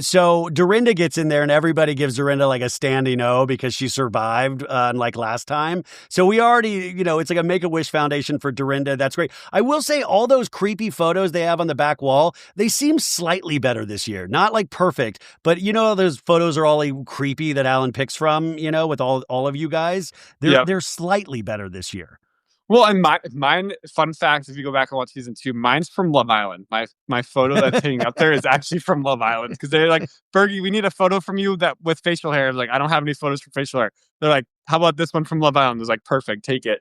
Speaker 1: So Dorinda gets in there and everybody gives Dorinda like a standing O because she survived like last time. So we already, it's like a Make-A-Wish Foundation for Dorinda. That's great. I will say all those creepy photos they have on the back wall, they seem slightly better this year. Not like perfect, but those photos are all like creepy that Alan picks from, with all of you guys. They're slightly better this year.
Speaker 2: Well, and mine, fun fact, if you go back and watch season 2, mine's from Love Island. My photo that's hanging up there is actually from Love Island, because they're like, Bergie, we need a photo from you that with facial hair. I was like, I don't have any photos for facial hair. They're like, how about this one from Love Island? I was like, perfect, take it.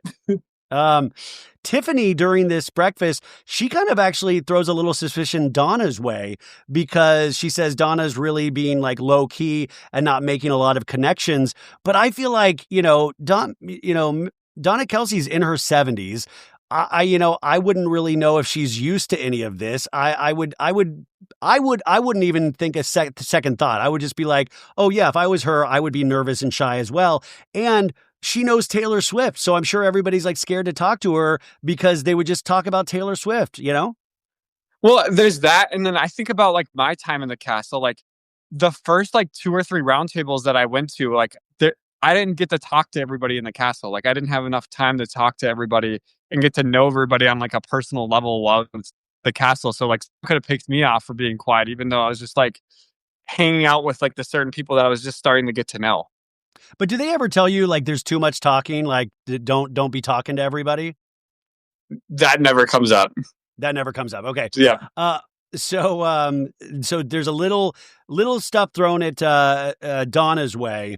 Speaker 1: Tiffany, during this breakfast, she kind of actually throws a little suspicion Donna's way, because she says Donna's really being like low key and not making a lot of connections. But I feel like, Donna Kelsey's in her 70s. I wouldn't really know if she's used to any of this. I wouldn't even think a second thought. I would just be like, oh yeah, if I was her, I would be nervous and shy as well. And she knows Taylor Swift, so I'm sure everybody's like scared to talk to her because they would just talk about Taylor Swift,
Speaker 2: Well, there's that, and then I think about like my time in the castle, like the first like 2 or 3 roundtables that I went to, like I didn't get to talk to everybody in the castle. Like I didn't have enough time to talk to everybody and get to know everybody on like a personal level while it's the castle. So like could have picked me off for being quiet, even though I was just like hanging out with like the certain people that I was just starting to get to know.
Speaker 1: But do they ever tell you like there's too much talking? Like don't be talking to everybody?
Speaker 2: That never comes up.
Speaker 1: That never comes up. Okay.
Speaker 2: Yeah.
Speaker 1: So there's a little stuff thrown at Donna's way.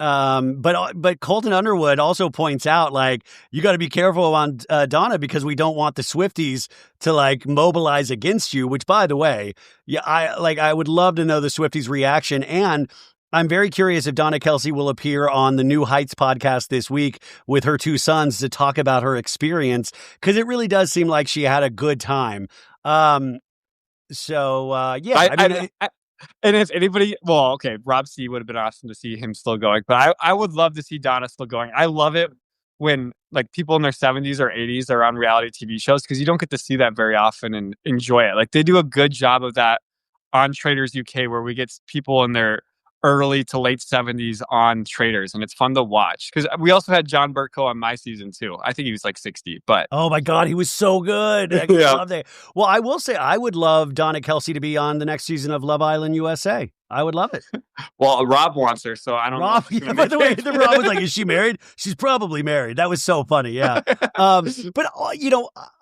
Speaker 1: But Colton Underwood also points out, like, you got to be careful on Donna, because we don't want the Swifties to like mobilize against you, which, by the way, yeah, I would love to know the Swifties' reaction. And I'm very curious if Donna Kelsey will appear on the New Heights podcast this week with her 2 sons to talk about her experience, because it really does seem like she had a good time.
Speaker 2: And if anybody, well, okay, Rob C would have been awesome to see him still going, but I would love to see Donna still going. I love it when like people in their 70s or 80s are on reality TV shows, because you don't get to see that very often and enjoy it. Like they do a good job of that on Traitors UK, where we get people in their early to late 70s on Traitors, and it's fun to watch. Because we also had John Bercow on my season too. I think he was like 60, but
Speaker 1: oh my god, he was so good. I love that. Well, I will say I would love Donna Kelsey to be on the next season of Love Island USA. I would love it.
Speaker 2: Well, Rob wants her, so I don't know.
Speaker 1: Yeah, by the way, Rob was like, is she married? She's probably married. That was so funny, yeah. But,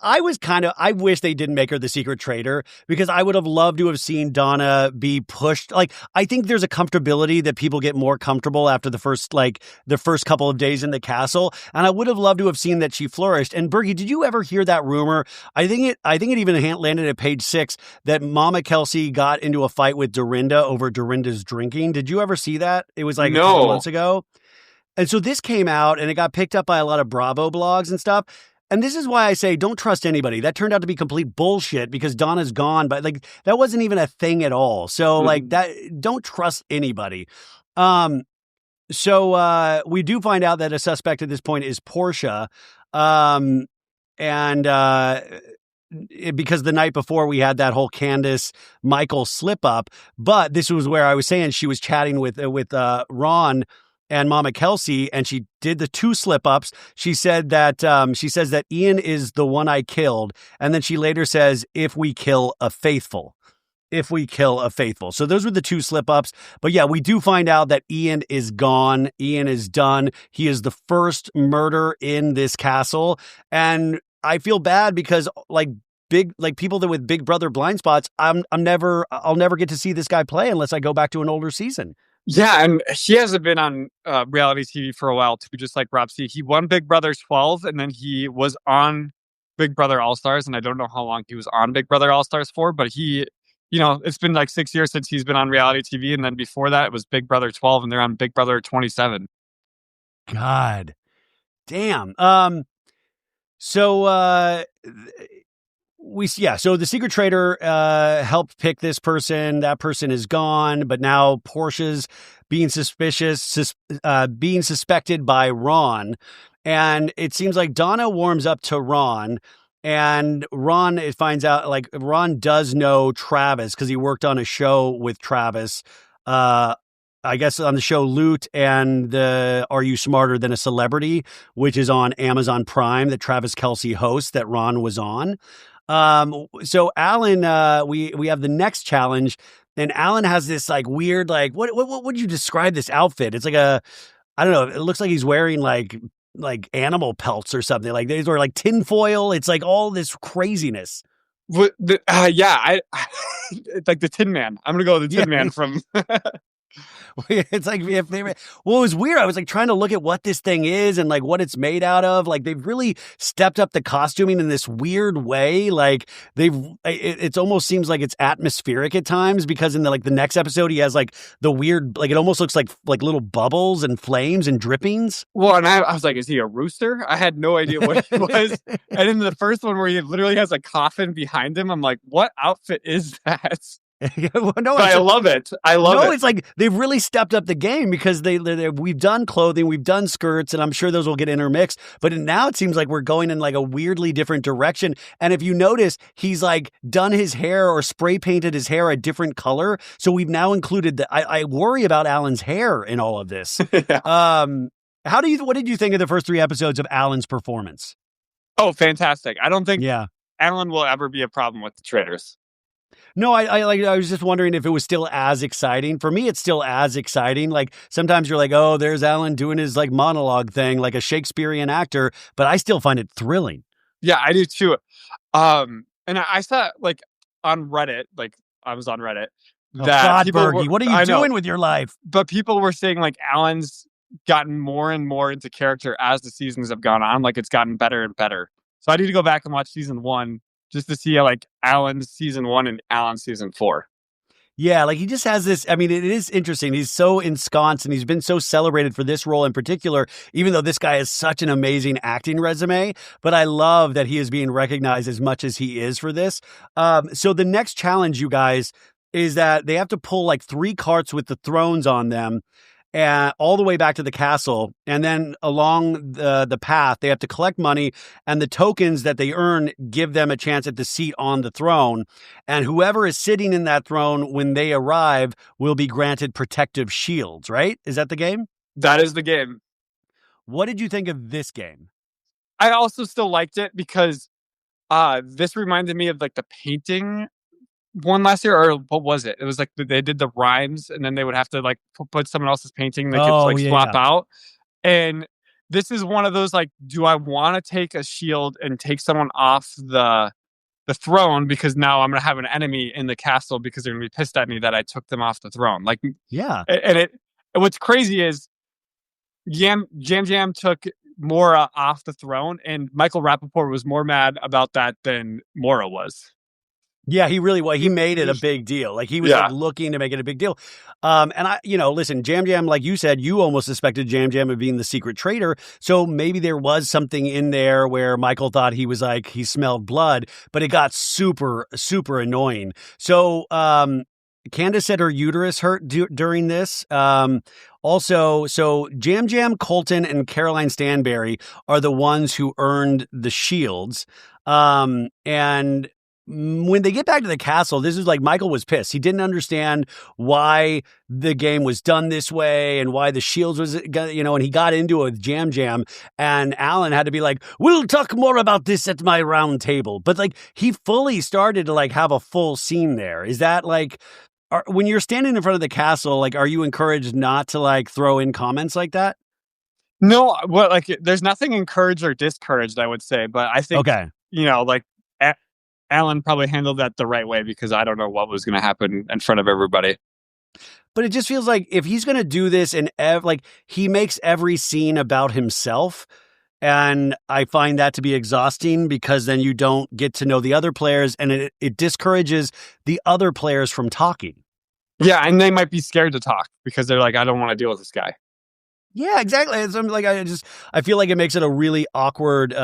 Speaker 1: I wish they didn't make her the secret traitor, because I would have loved to have seen Donna be pushed. Like, I think there's a comfortability that people get more comfortable after the first couple of days in the castle. And I would have loved to have seen that she flourished. And Bergie, did you ever hear that rumor? I think it even landed at page 6 that Mama Kelsey got into a fight with Dorinda over Dorinda's drinking. Did you ever see that? It was like a couple months ago. And so this came out and it got picked up by a lot of Bravo blogs and stuff. And this is why I say don't trust anybody. That turned out to be complete bullshit, because Donna's gone, but like that wasn't even a thing at all. So like that, don't trust anybody. So we do find out that a suspect at this point is Portia. Because the night before we had that whole Candace Michael slip up, but this was where I was saying she was chatting with Ron and Mama Kelsey, and she did the 2 slip ups. She said that she says that Ian is the one I killed, and then she later says, if we kill a faithful. So those were the 2 slip ups. But yeah, we do find out that Ian is gone. Ian is done. He is the first murder in this castle, and I feel bad because people that with Big Brother blind spots, I'll never get to see this guy play unless I go back to an older season.
Speaker 2: Yeah, and he hasn't been on reality TV for a while too, just like Rob C. He won Big Brother 12, and then he was on Big Brother All Stars, and I don't know how long he was on Big Brother All Stars for, but he, it's been like 6 years since he's been on reality TV, and then before that it was Big Brother 12, and they're on Big Brother 27.
Speaker 1: God damn. So so the secret traitor helped pick this person. That person is gone, but now Portia's being being suspected by Ron. And it seems like Donna warms up to Ron. And Ron, it finds out, like, Ron does know Travis because he worked on a show with Travis. I guess on the show Loot and the Are You Smarter Than a Celebrity, which is on Amazon Prime that Travis Kelce hosts that Ron was on. So Alan, we have the next challenge, and Alan has this like weird, like, what would you describe this outfit? It's like I don't know. It looks like he's wearing like animal pelts or something. Like these are like tinfoil. It's like all this craziness.
Speaker 2: I like the Tin Man. I'm gonna go with the Tin Man from.
Speaker 1: It's like if they, well, it was weird. I was like trying to look at what this thing is and like what it's made out of. Like they've really stepped up the costuming in this weird way. Like it almost seems like it's atmospheric at times because in the next episode he has like the weird, like it almost looks like little bubbles and flames and drippings.
Speaker 2: Well, and I was like, is he a rooster? I had no idea what he was. And in the first one where he literally has a coffin behind him, I'm like, what outfit is that?
Speaker 1: Well, no,
Speaker 2: I love it. I love it.
Speaker 1: It's like they've really stepped up the game because we've done clothing, we've done skirts, and I'm sure those will get intermixed. But now it seems like we're going in like a weirdly different direction. And if you notice, he's like done his hair or spray painted his hair a different color. So we've now included I worry about Alan's hair in all of this.
Speaker 2: Yeah.
Speaker 1: What did you think of the first 3 episodes of Alan's performance?
Speaker 2: Oh, fantastic. I don't think Alan will ever be a problem with the Traitors.
Speaker 1: No, I was just wondering if it was still as exciting. For me, it's still as exciting. Like sometimes you're like, oh, there's Alan doing his like monologue thing, like a Shakespearean actor, but I still find it thrilling.
Speaker 2: Yeah, I do too. And I saw like on Reddit, like I was on Reddit.
Speaker 1: That Bergie, what are you doing with your life?
Speaker 2: But people were saying like Alan's gotten more and more into character as the seasons have gone on. Like it's gotten better and better. So I need to go back and watch season 1. Just to see how, like, Alan's season 1 and Alan's season 4.
Speaker 1: Yeah, like he just has this. I mean, it is interesting. He's so ensconced and he's been so celebrated for this role in particular, even though this guy has such an amazing acting resume. But I love that he is being recognized as much as he is for this. So the next challenge, you guys, is that they have to pull like 3 carts with the thrones on them. And all the way back to the castle. And then along the path, they have to collect money. And the tokens that they earn give them a chance at the seat on the throne. And whoever is sitting in that throne when they arrive will be granted protective shields, right? Is that the game?
Speaker 2: That is the game.
Speaker 1: What did you think of this game?
Speaker 2: I also still liked it because this reminded me of like the painting one last year, or what was it? It was like they did the rhymes and then they would have to like put someone else's painting they could swap out. And this is one of those like, do I want to take a shield and take someone off the throne because now I'm going to have an enemy in the castle because they're going to be pissed at me that I took them off the throne. Like,
Speaker 1: yeah.
Speaker 2: And what's crazy is Jam took Mora off the throne, and Michael Rappaport was more mad about that than Mora was.
Speaker 1: Yeah, he really was. He made it a big deal. Like he was like looking to make it a big deal. And I, listen, Jam, like you said, you almost suspected Jam of being the secret traitor. So maybe there was something in there where Michael thought he was like, he smelled blood, but it got super, super annoying. So, Candace said her uterus hurt during this. Also, so Jam, Colton, and Caroline Stanberry are the ones who earned the shields. And when they get back to the castle, this is like Michael was pissed. He didn't understand why the game was done this way and why the shields was, and he got into it with Jam. And Alan had to be like, we'll talk more about this at my round table. But like he fully started to like have a full scene there. Is that like, when you're standing in front of the castle, like, are you encouraged not to like throw in comments like that?
Speaker 2: No, well, like there's nothing encouraged or discouraged, I would say. But I think, like, Alan probably handled that the right way because I don't know what was going to happen in front of everybody.
Speaker 1: But it just feels like if he's going to do this and he makes every scene about himself. And I find that to be exhausting because then you don't get to know the other players and it discourages the other players from talking.
Speaker 2: Yeah. And they might be scared to talk because they're like, I don't want to deal with this guy.
Speaker 1: Yeah, exactly. It's like I feel like it makes it a really awkward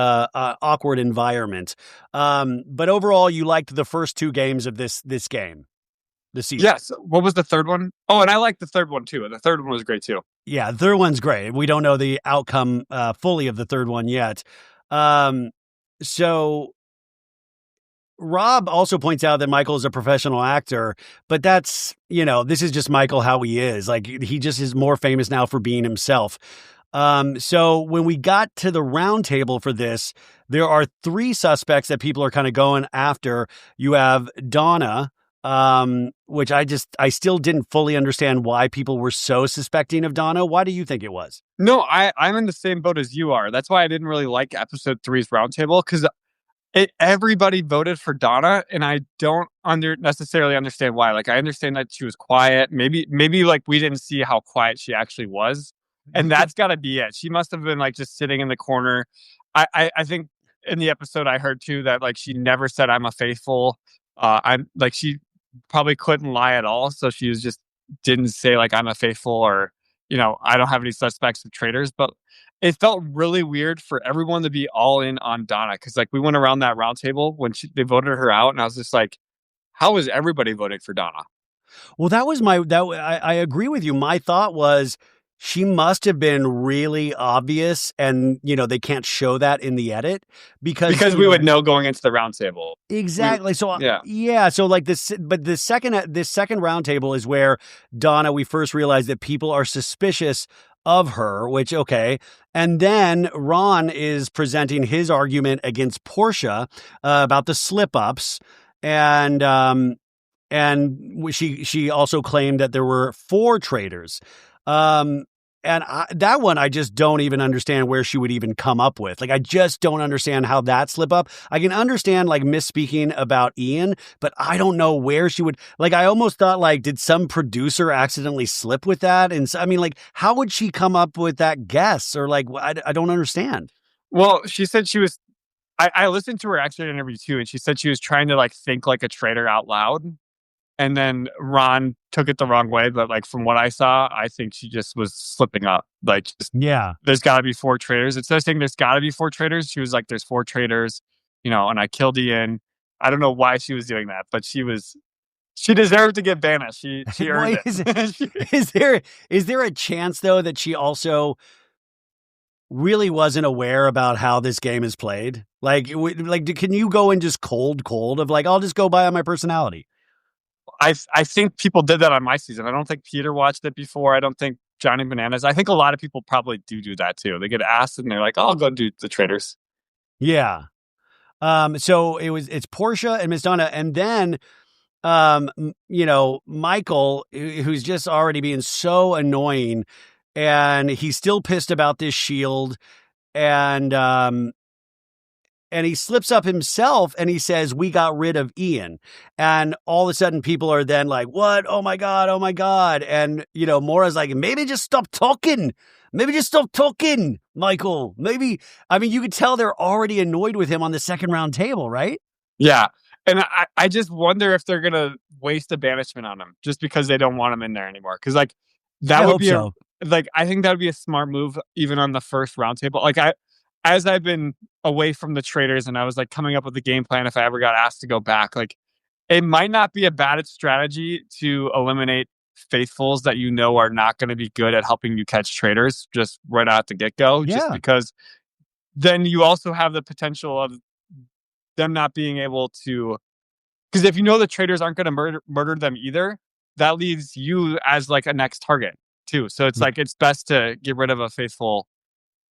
Speaker 1: environment. But overall, you liked the first 2 games of this game, this season.
Speaker 2: Yes. What was the third one? Oh, and I liked the third one too. The third one was great too.
Speaker 1: Yeah, the third one's great. We don't know the outcome fully of the third one yet. So Rob also points out that Michael is a professional actor, but that's, this is just Michael how he is. Like, he just is more famous now for being himself. So when we got to the round table for this, there are 3 suspects that people are kind of going after. You have Donna, which I still didn't fully understand why people were so suspecting of Donna. Why do you think it was?
Speaker 2: No, I'm in the same boat as you are. That's why I didn't really like episode 3's roundtable, because everybody voted for Donna, and I don't necessarily understand why. Like, I understand that she was quiet. Maybe like we didn't see how quiet she actually was, and that's got to be it. She must have been like just sitting in the corner. I think in the episode I heard too that like she never said I'm a faithful. I'm like, she probably couldn't lie at all, so she was just didn't say like I'm a faithful, or I don't have any suspects of traitors. But it felt really weird for everyone to be all in on Donna, because like we went around that round table when they voted her out, and I was just like, how is everybody voting for Donna?
Speaker 1: Well, that was I agree with you. My thought was she must have been really obvious, and they can't show that in the edit because
Speaker 2: we would know going into the round table.
Speaker 1: Exactly. So yeah. So like this, but this second round table is where Donna, we first realized that people are suspicious of her, which, okay. And then Ron is presenting his argument against Portia about the slip ups. And she also claimed that there were 4 traitors. That one, I just don't even understand where she would even come up with. Like, I just don't understand how that slip up. I can understand like misspeaking about Ian, but I don't know where she would. Like, I almost thought, like, did some producer accidentally slip with that? And so, I mean, like, how would she come up with that guess? Or like, I don't understand.
Speaker 2: Well, she said she was. I listened to her actually interview too, and she said she was trying to like think like a traitor out loud. And then Ron took it the wrong way. But like from what I saw, I think she just was slipping up. Like, there's got to be 4 traitors. Instead of saying there's got to be 4 traitors, she was like, there's 4 traitors, and I killed Ian. I don't know why she was doing that, but she deserved to get banished. She earned it.
Speaker 1: Is there a chance though that she also really wasn't aware about how this game is played? Like, can you go in just cold of like, I'll just go by on my personality?
Speaker 2: I think people did that on my season. I don't think Peter watched it before. I don't think Johnny Bananas. I think a lot of people probably do that too. They get asked and they're like, oh, I'll go do the traitors.
Speaker 1: Yeah. So it's Portia and Miss Donna. And then, Michael, who's just already being so annoying, and he's still pissed about this shield. And he slips up himself and he says, we got rid of Ian. And all of a sudden people are then like, what? Oh my God. Oh my God. And, Maura's like, maybe just stop talking. Michael. Maybe. I mean, you could tell they're already annoyed with him on the second round table, right?
Speaker 2: Yeah. And I just wonder if they're going to waste a banishment on him just because they don't want him in there anymore. Because like that would be I think that would be a smart move even on the first round table. Like as I've been away from the traitors and I was like coming up with a game plan if I ever got asked to go back, like it might not be a bad strategy to eliminate faithfuls that are not going to be good at helping you catch traitors just right out the get-go. Yeah. Just because then you also have the potential of them not being able to, because if the traitors aren't going to murder them either, that leaves you as like a next target too. So it's like it's best to get rid of a faithful.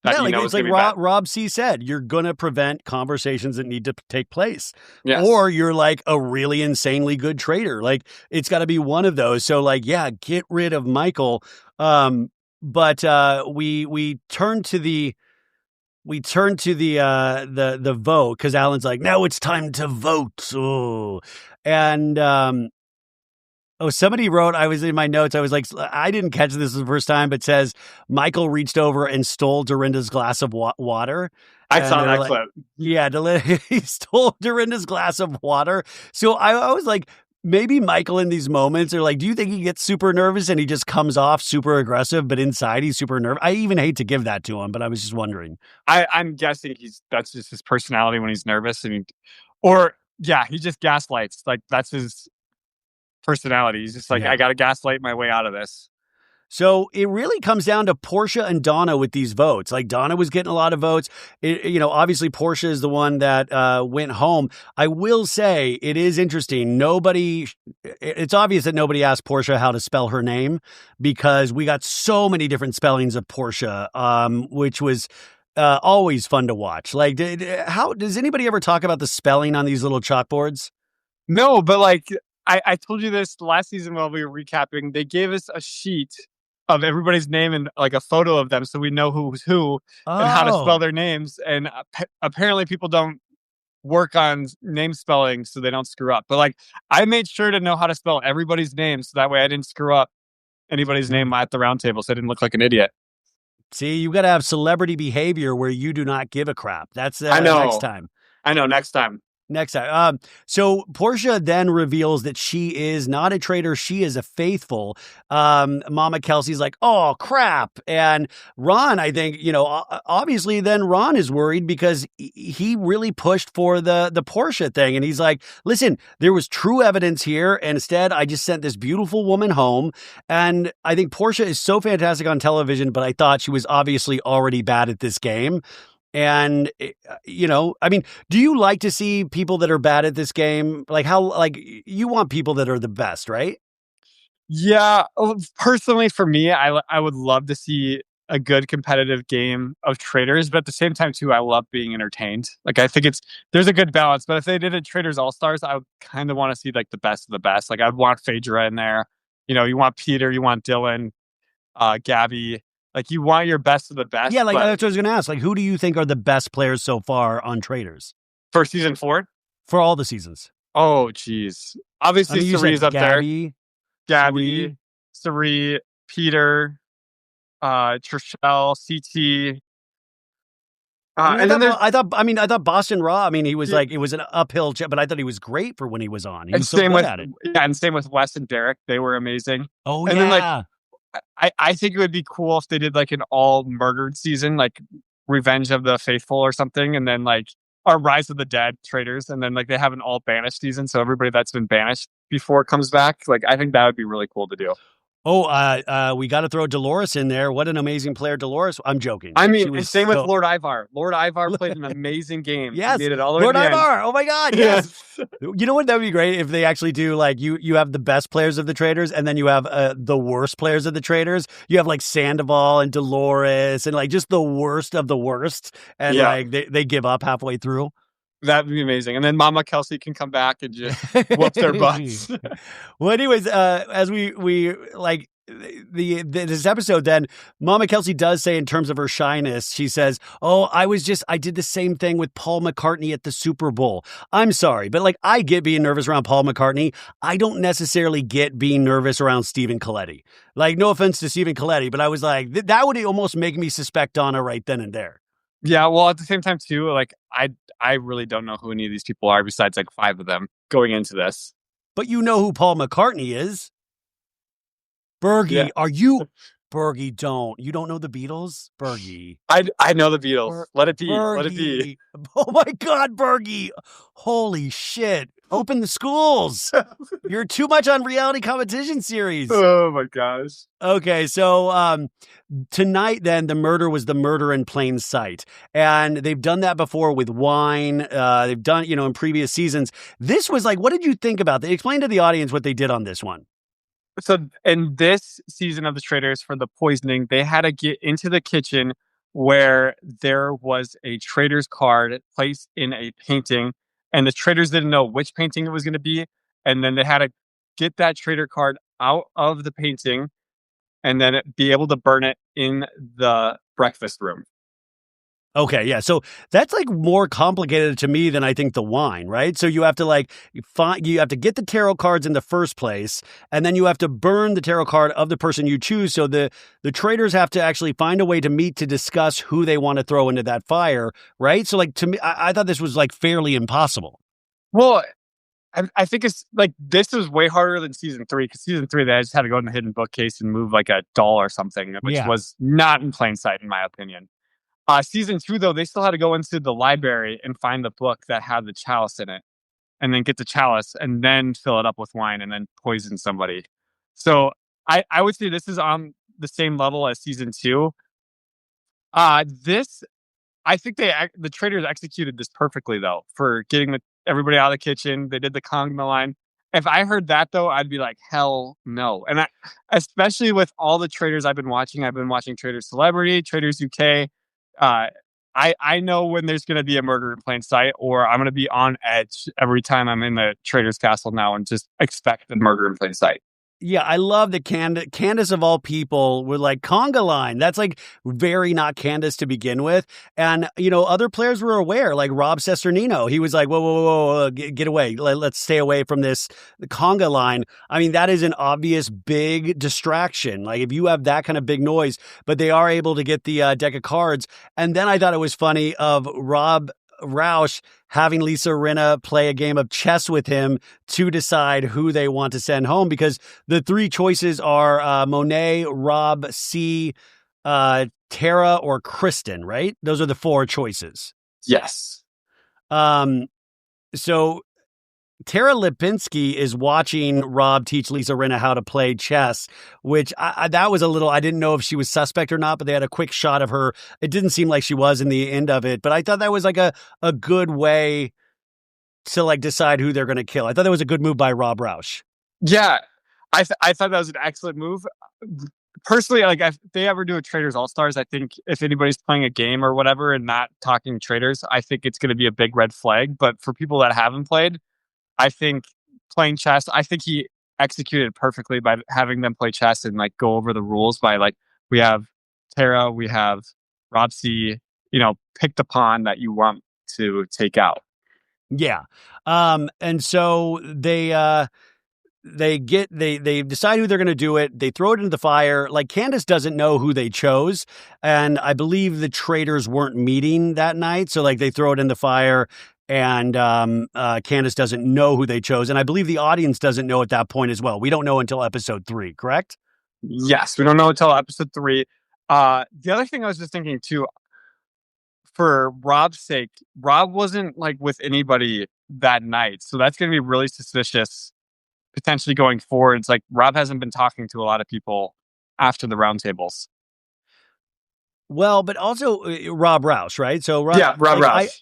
Speaker 1: It's like Rob C said, you're going to prevent conversations that need to take place.
Speaker 2: Yes.
Speaker 1: Or you're like a really insanely good traitor. Like, it's got to be one of those. So like, yeah, get rid of Michael. But we turn to the vote, because Alan's like, now it's time to vote. Ooh. And somebody wrote, I was in my notes, I was like, I didn't catch this the first time, but says Michael reached over and stole Dorinda's glass of water.
Speaker 2: I saw that clip.
Speaker 1: Yeah, he stole Dorinda's glass of water. So I was like, maybe Michael in these moments are like, do you think he gets super nervous and he just comes off super aggressive, but inside he's super nervous? I even hate to give that to him, but I was just wondering.
Speaker 2: I'm guessing that's just his personality when he's nervous, he just gaslights. Like that's his personality. He's just like, I gotta gaslight my way out of this.
Speaker 1: So it really comes down to Portia and Donna with these votes. Like Donna was getting a lot of votes. Obviously Portia is the one that went home. I will say it is interesting. It's obvious that nobody asked Portia how to spell her name because we got so many different spellings of Portia, which was always fun to watch. Like, how does anybody ever talk about the spelling on these little chalkboards?
Speaker 2: No, but like I told you this last season while we were recapping. They gave us a sheet of everybody's name and like a photo of them so we know who's who and how to spell their names. And apparently people don't work on name spelling so they don't screw up. But like I made sure to know how to spell everybody's name so that way I didn't screw up anybody's name at the round table so I didn't look like an idiot.
Speaker 1: See, you got to have celebrity behavior where you do not give a crap. That's
Speaker 2: I know.
Speaker 1: Next time.
Speaker 2: I know, next time.
Speaker 1: So Portia then reveals that she is not a traitor. She is a faithful. Mama Kelsey's like, oh, crap. And Ron, I think, obviously then Ron is worried because he really pushed for the Portia thing. And he's like, listen, there was true evidence here. And instead, I just sent this beautiful woman home. And I think Portia is so fantastic on television, but I thought she was obviously already bad at this game. And, do you like to see people that are bad at this game? Like you want people that are the best, right?
Speaker 2: Yeah. Personally, for me, I would love to see a good competitive game of Traitors, but at the same time, too, I love being entertained. Like, I think there's a good balance, but if they did a Traitors All-Stars, I would kind of want to see like the best of the best. Like, I'd want Phaedra in there. You want Peter, you want Dylan, Gabby. Like, you want your best of the best.
Speaker 1: Yeah, that's what I was going to ask. Like, who do you think are the best players so far on Traitors?
Speaker 2: For season 4?
Speaker 1: For all the seasons.
Speaker 2: Oh, geez. Obviously, Shereé's up
Speaker 1: Gabby,
Speaker 2: there. Gabby, Shereé, Peter, Trishelle, CT.
Speaker 1: I thought Boston Raw. I mean, he was it was an uphill, but I thought he was great for when he was on. He was so good at it.
Speaker 2: Yeah, and same with Wes and Derek. They were amazing.
Speaker 1: Oh,
Speaker 2: and
Speaker 1: yeah.
Speaker 2: Then, I think it would be cool if they did like an all murdered season, like Revenge of the Faithful or something, and then like our Rise of the Dead Traitors, and then like they have an all banished season, so everybody that's been banished before comes back. Like I think that would be really cool to do.
Speaker 1: Oh, we got to throw Dolores in there. What an amazing player, Dolores. I'm joking.
Speaker 2: I mean, and same with Lord Ivar. Lord Ivar played an amazing game.
Speaker 1: Yes.
Speaker 2: He made it all the
Speaker 1: Lord
Speaker 2: way to the
Speaker 1: Ivar.
Speaker 2: end.
Speaker 1: Oh my God. Yes. You know what? That would be great if they actually do like you have the best players of the Traitors and then you have the worst players of the Traitors. You have like Sandoval and Dolores and like just the worst of the worst. And like they give up halfway through.
Speaker 2: That'd be amazing. And then Mama Kelsey can come back and just whoop their butts.
Speaker 1: Well, anyways, as we like this episode, then Mama Kelsey does say in terms of her shyness, she says, oh, I did the same thing with Paul McCartney at the Super Bowl. I'm sorry, but like I get being nervous around Paul McCartney. I don't necessarily get being nervous around Stephen Colletti. Like, no offense to Stephen Colletti, but I was like, that would almost make me suspect Donna right then and there.
Speaker 2: Yeah, well, at the same time, too, like, I really don't know who any of these people are besides, like, 5 of them going into this.
Speaker 1: But you know who Paul McCartney is. Bergie, Are you... Bergie, you don't know the Beatles? Bergie.
Speaker 2: I know the Beatles. Let it be.
Speaker 1: Bergie.
Speaker 2: Let it be.
Speaker 1: Oh, my God, Bergie. Holy shit. Open the schools. You're too much on reality competition series.
Speaker 2: Oh, my gosh.
Speaker 1: Okay, so tonight, then, the murder was the murder in plain sight. And they've done that before with wine. They've done, in previous seasons. This was like, what did you think about that? Explain to the audience what they did on this one.
Speaker 2: So in this season of the Traitors for the poisoning, they had to get into the kitchen where there was a Traitors card placed in a painting, and the Traitors didn't know which painting it was going to be. And then they had to get that Traitor card out of the painting and then be able to burn it in the breakfast room.
Speaker 1: Okay, yeah. So that's like more complicated to me than I think the wine, right? So you have to you have to get the tarot cards in the first place, and then you have to burn the tarot card of the person you choose. So the Traitors have to actually find a way to meet to discuss who they want to throw into that fire, right? So like to me, I thought this was like fairly impossible.
Speaker 2: Well, I think it's like this is way harder than season 3 because season 3 they just had to go in the hidden bookcase and move like a doll or something, which
Speaker 1: Yeah.
Speaker 2: was not in plain sight in my opinion. Season 2 though, they still had to go into the library and find the book that had the chalice in it, and then get the chalice and then fill it up with wine and then poison somebody. So I would say this is on the same level as season 2. This I think the Traitors executed this perfectly though for getting everybody out of the kitchen. They did the conga line. If I heard that though, I'd be like, hell no. And especially with all the Traitors I've been watching Traitors Celebrity, Traitors UK. I know when there's going to be a murder in plain sight, or I'm going to be on edge every time I'm in the Traitors Castle now and just expect the murder in plain sight.
Speaker 1: Yeah, I love that Candace of all people with like conga line. That's like very not Candace to begin with. And, other players were aware, like Rob Cesternino. He was like, whoa, get away. Let's stay away from this conga line. I mean, that is an obvious big distraction. Like if you have that kind of big noise, but they are able to get the deck of cards. And then I thought it was funny of Rob Roush having Lisa Rinna play a game of chess with him to decide who they want to send home, because the 3 choices are Monet, Rob C, Tara, or Kristen, right? Those are the 4 choices.
Speaker 2: Yes.
Speaker 1: So Tara Lipinski is watching Rob teach Lisa Rinna how to play chess, which that was a little, I didn't know if she was suspect or not, but they had a quick shot of her. It didn't seem like she was in the end of it, but I thought that was like a good way to like decide who they're going to kill. I thought that was a good move by Rob Roush.
Speaker 2: Yeah. I thought that was an excellent move. Personally, like if they ever do a Traitors All-Stars, I think if anybody's playing a game or whatever and not talking Traitors, I think it's going to be a big red flag. But for people that haven't played, I think playing chess, I think he executed perfectly by having them play chess and like go over the rules by like, we have Tara, we have Rob C, pick the pawn that you want to take out.
Speaker 1: Yeah. And so they decide who they're going to do it. They throw it into the fire. Like Candace doesn't know who they chose. And I believe the Traitors weren't meeting that night. So like they throw it in the fire. And Candace doesn't know who they chose. And I believe the audience doesn't know at that point as well. We don't know until episode 3, correct?
Speaker 2: Yes, we don't know until episode 3. The other thing I was just thinking too, for Rob's sake, Rob wasn't like with anybody that night. So that's going to be really suspicious potentially going forward. It's like Rob hasn't been talking to a lot of people after the roundtables.
Speaker 1: Well, but also Rob Roush, right? So
Speaker 2: Rob Roush.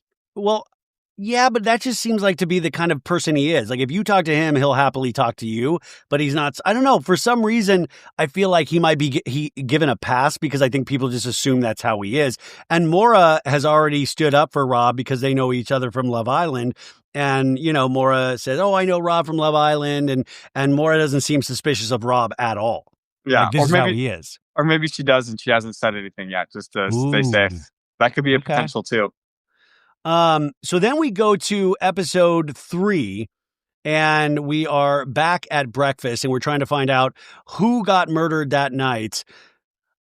Speaker 1: Yeah, but that just seems like to be the kind of person he is. Like if you talk to him, he'll happily talk to you, but he's not. I don't know. For some reason, I feel like he might be given a pass because I think people just assume that's how he is. And Maura has already stood up for Rob because they know each other from Love Island. And, Maura says, oh, I know Rob from Love Island. And Maura doesn't seem suspicious of Rob at all.
Speaker 2: Yeah.
Speaker 1: Like, this is how he is.
Speaker 2: Or maybe she does and she hasn't said anything yet, just to stay safe. That could be a potential too.
Speaker 1: So then we go to episode 3 and we are back at breakfast and we're trying to find out who got murdered that night.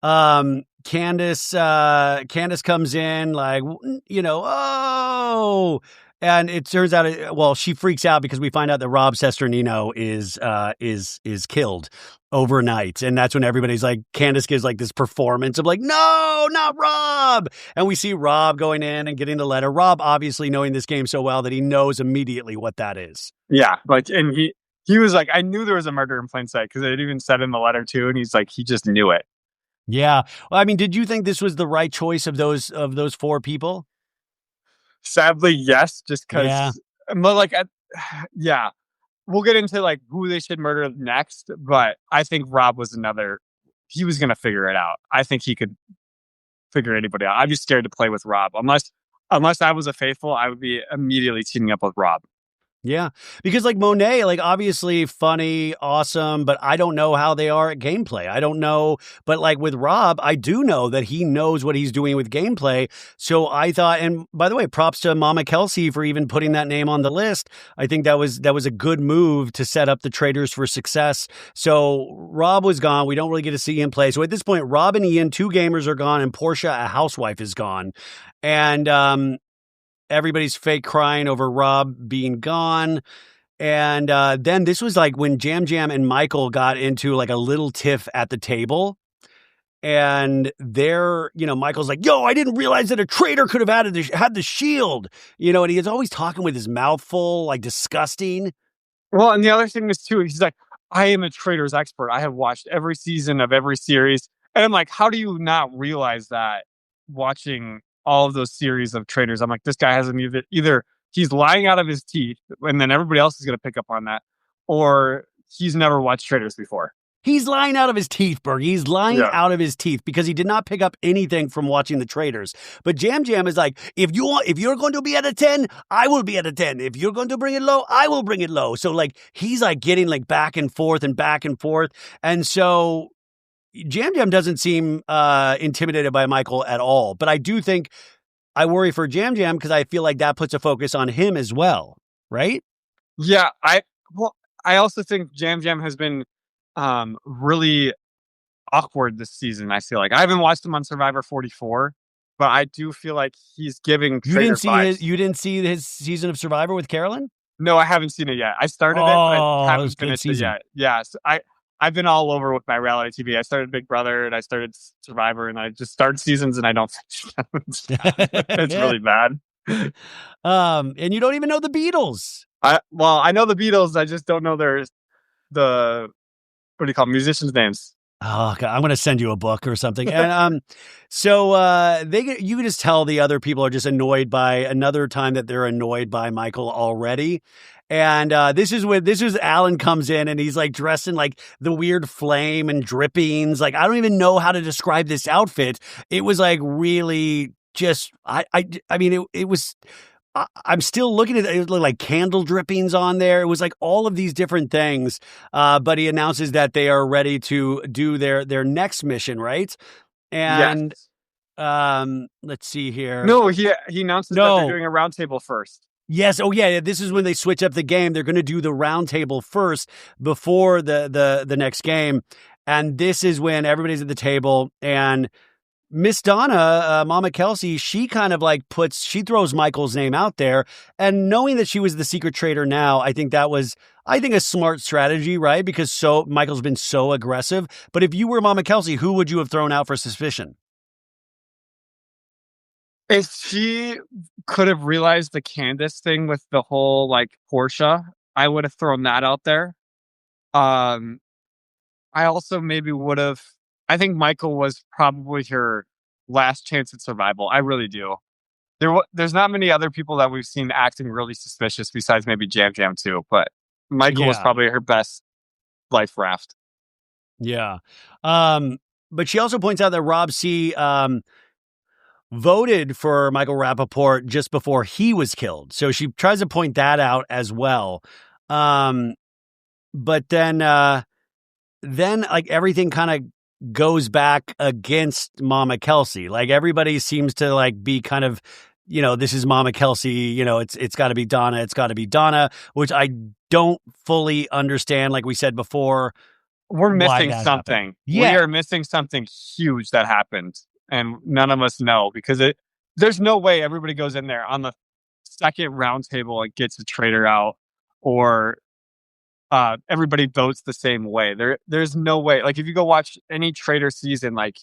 Speaker 1: Candace comes in like, and it turns out, she freaks out because we find out that Rob Cesternino is killed overnight. And that's when everybody's like, Candace gives like this performance of like, no, not Rob. And we see Rob going in and getting the letter. Rob obviously knowing this game so well that he knows immediately what that is.
Speaker 2: Yeah. Like, and he was like, I knew there was a murder in plain sight because it even said in the letter too. And he's like, he just knew it.
Speaker 1: Yeah. Well, I mean, did you think this was the right choice of those 4 people?
Speaker 2: Sadly, yes, just because, yeah, we'll get into like who they should murder next, but I think Rob was he was going to figure it out. I think he could figure anybody out. I'm just scared to play with Rob. Unless I was a faithful, I would be immediately teaming up with Rob.
Speaker 1: Yeah, because like Monet, like obviously funny, awesome, but I don't know how they are at gameplay. I don't know, but like with Rob, I do know that he knows what he's doing with gameplay. So I thought, and by the way, props to Mama Kelsey for even putting that name on the list. I think that was a good move to set up the Traitors for success. So Rob was gone. We don't really get to see him play. So at this point, Rob and Ian, 2 gamers are gone, and Portia, a housewife, is gone. And everybody's fake crying over Rob being gone. And then this was like when Jam Jam and Michael got into like a little tiff at the table. And there, Michael's like, yo, I didn't realize that a traitor could have had the shield, and he is always talking with his mouth full, like disgusting.
Speaker 2: Well, and the other thing is too, he's like, I am a Traitors expert. I have watched every season of every series. And I'm like, how do you not realize that watching all of those series of Traitors? I'm like, this guy hasn't either he's lying out of his teeth, and then everybody else is going to pick up on that, or he's never watched Traitors before.
Speaker 1: He's lying out of his teeth, Bergie. He's lying out of his teeth because he did not pick up anything from watching the Traitors. But Jam Jam is like, if you're going to be at a 10, I will be at a 10. If you're going to bring it low, I will bring it low. So like he's like getting like back and forth. And so Jam Jam doesn't seem intimidated by Michael at all. But I do think I worry for Jam Jam because I feel like that puts a focus on him as well, right?
Speaker 2: Yeah, I also think Jam Jam has been really awkward this season. I feel like I haven't watched him on Survivor 44, but I do feel like he's giving.
Speaker 1: You didn't see his season of Survivor with Carolyn?
Speaker 2: No, I haven't seen it yet. I started it, but I haven't finished it yet. Yeah, so I've been all over with my reality TV. I started Big Brother and I started Survivor, and I just start seasons and I don't finish them. It's really bad.
Speaker 1: And you don't even know the Beatles.
Speaker 2: I know the Beatles. I just don't know the what do you call them? Musicians' names.
Speaker 1: Oh, God, I'm going to send you a book or something. And so you can just tell the other people are just annoyed by another time that they're annoyed by Michael already. And this is Alan comes in and he's like dressed in like the weird flame and drippings. Like, I don't even know how to describe this outfit. It was like really just, I mean, it was, I'm still looking at it. It was like candle drippings on there. It was like all of these different things. But he announces that they are ready to do their next mission, right? And let's see here.
Speaker 2: No, he announces that they're doing a roundtable first.
Speaker 1: Yes. Oh, yeah. This is when they switch up the game. They're going to do the roundtable first before the next game. And this is when everybody's at the table and Miss Donna, Mama Kelsey, she kind of like she throws Michael's name out there, and knowing that she was the secret traitor now, I think that was, a smart strategy, right? Because Michael's been so aggressive. But if you were Mama Kelsey, who would you have thrown out for suspicion?
Speaker 2: If she could have realized the Candace thing with the whole like Portia, I would have thrown that out there. I also maybe would have. I think Michael was probably her last chance at survival. I really do. There's not many other people that we've seen acting really suspicious besides maybe Jam Jam too, but Michael was probably her best life raft.
Speaker 1: Yeah. But she also points out that Rob C. Voted for Michael Rappaport just before he was killed. So she tries to point that out as well. But then like everything kind of goes back against Mama Kelsey. Like everybody seems to like be kind of, this is Mama Kelsey, it's got to be Donna, which I don't fully understand. Like we said before,
Speaker 2: we're missing something.
Speaker 1: Yeah.
Speaker 2: We are missing something huge that happened, and none of us know because there's no way everybody goes in there on the second round table and gets a traitor out, or everybody votes the same way. There's no way. Like if you go watch any traitor season, like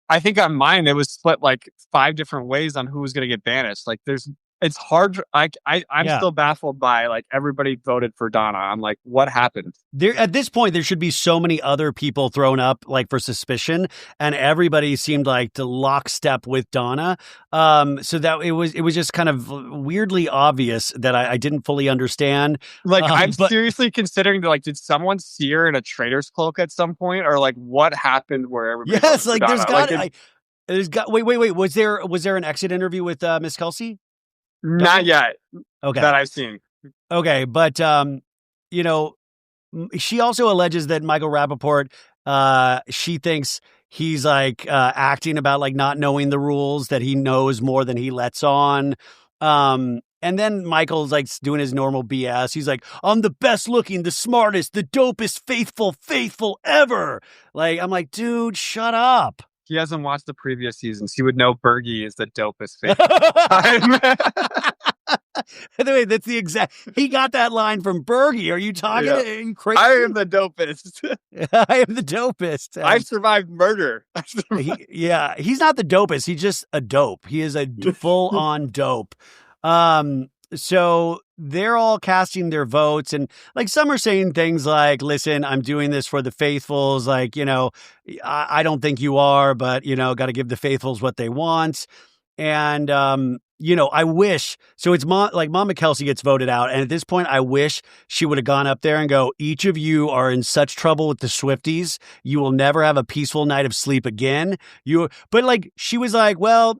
Speaker 2: I think on mine it was split like 5 different ways on who was going to get banished. Like it's hard. I'm still baffled by like everybody voted for Donna. I'm like, what happened?
Speaker 1: There at this point, there should be so many other people thrown up like for suspicion, and everybody seemed like to lockstep with Donna. So that it was just kind of weirdly obvious that I didn't fully understand.
Speaker 2: Like I'm seriously considering like, did someone see her in a traitor's cloak at some point, or like what happened where everybody?
Speaker 1: Yes, like there's got wait. Was there an exit interview with Miss Kelsey?
Speaker 2: Not yet.
Speaker 1: Okay.
Speaker 2: That I've seen.
Speaker 1: Okay. But, she also alleges that Michael Rappaport, she thinks he's like acting about like not knowing the rules, that he knows more than he lets on. And then Michael's like doing his normal BS. He's like, I'm the best looking, the smartest, the dopest, faithful ever. Like, I'm like, dude, shut up.
Speaker 2: He hasn't watched the previous seasons. He would know Bergie is the dopest
Speaker 1: By the way, that's the exact. He got that line from Bergie. Are you talking?
Speaker 2: Yeah.
Speaker 1: Are you crazy?
Speaker 2: I am the dopest.
Speaker 1: I am the dopest.
Speaker 2: I survived murder.
Speaker 1: He's not the dopest. He's just a dope. He is a full-on dope. So they're all casting their votes, and like some are saying things like, listen, I'm doing this for the faithfuls. Like, I don't think you are, but, got to give the faithfuls what they want. And, I wish, so it's Mama Kelsey gets voted out. And at this point, I wish she would have gone up there and go, each of you are in such trouble with the Swifties. You will never have a peaceful night of sleep again. But like, she was like, well,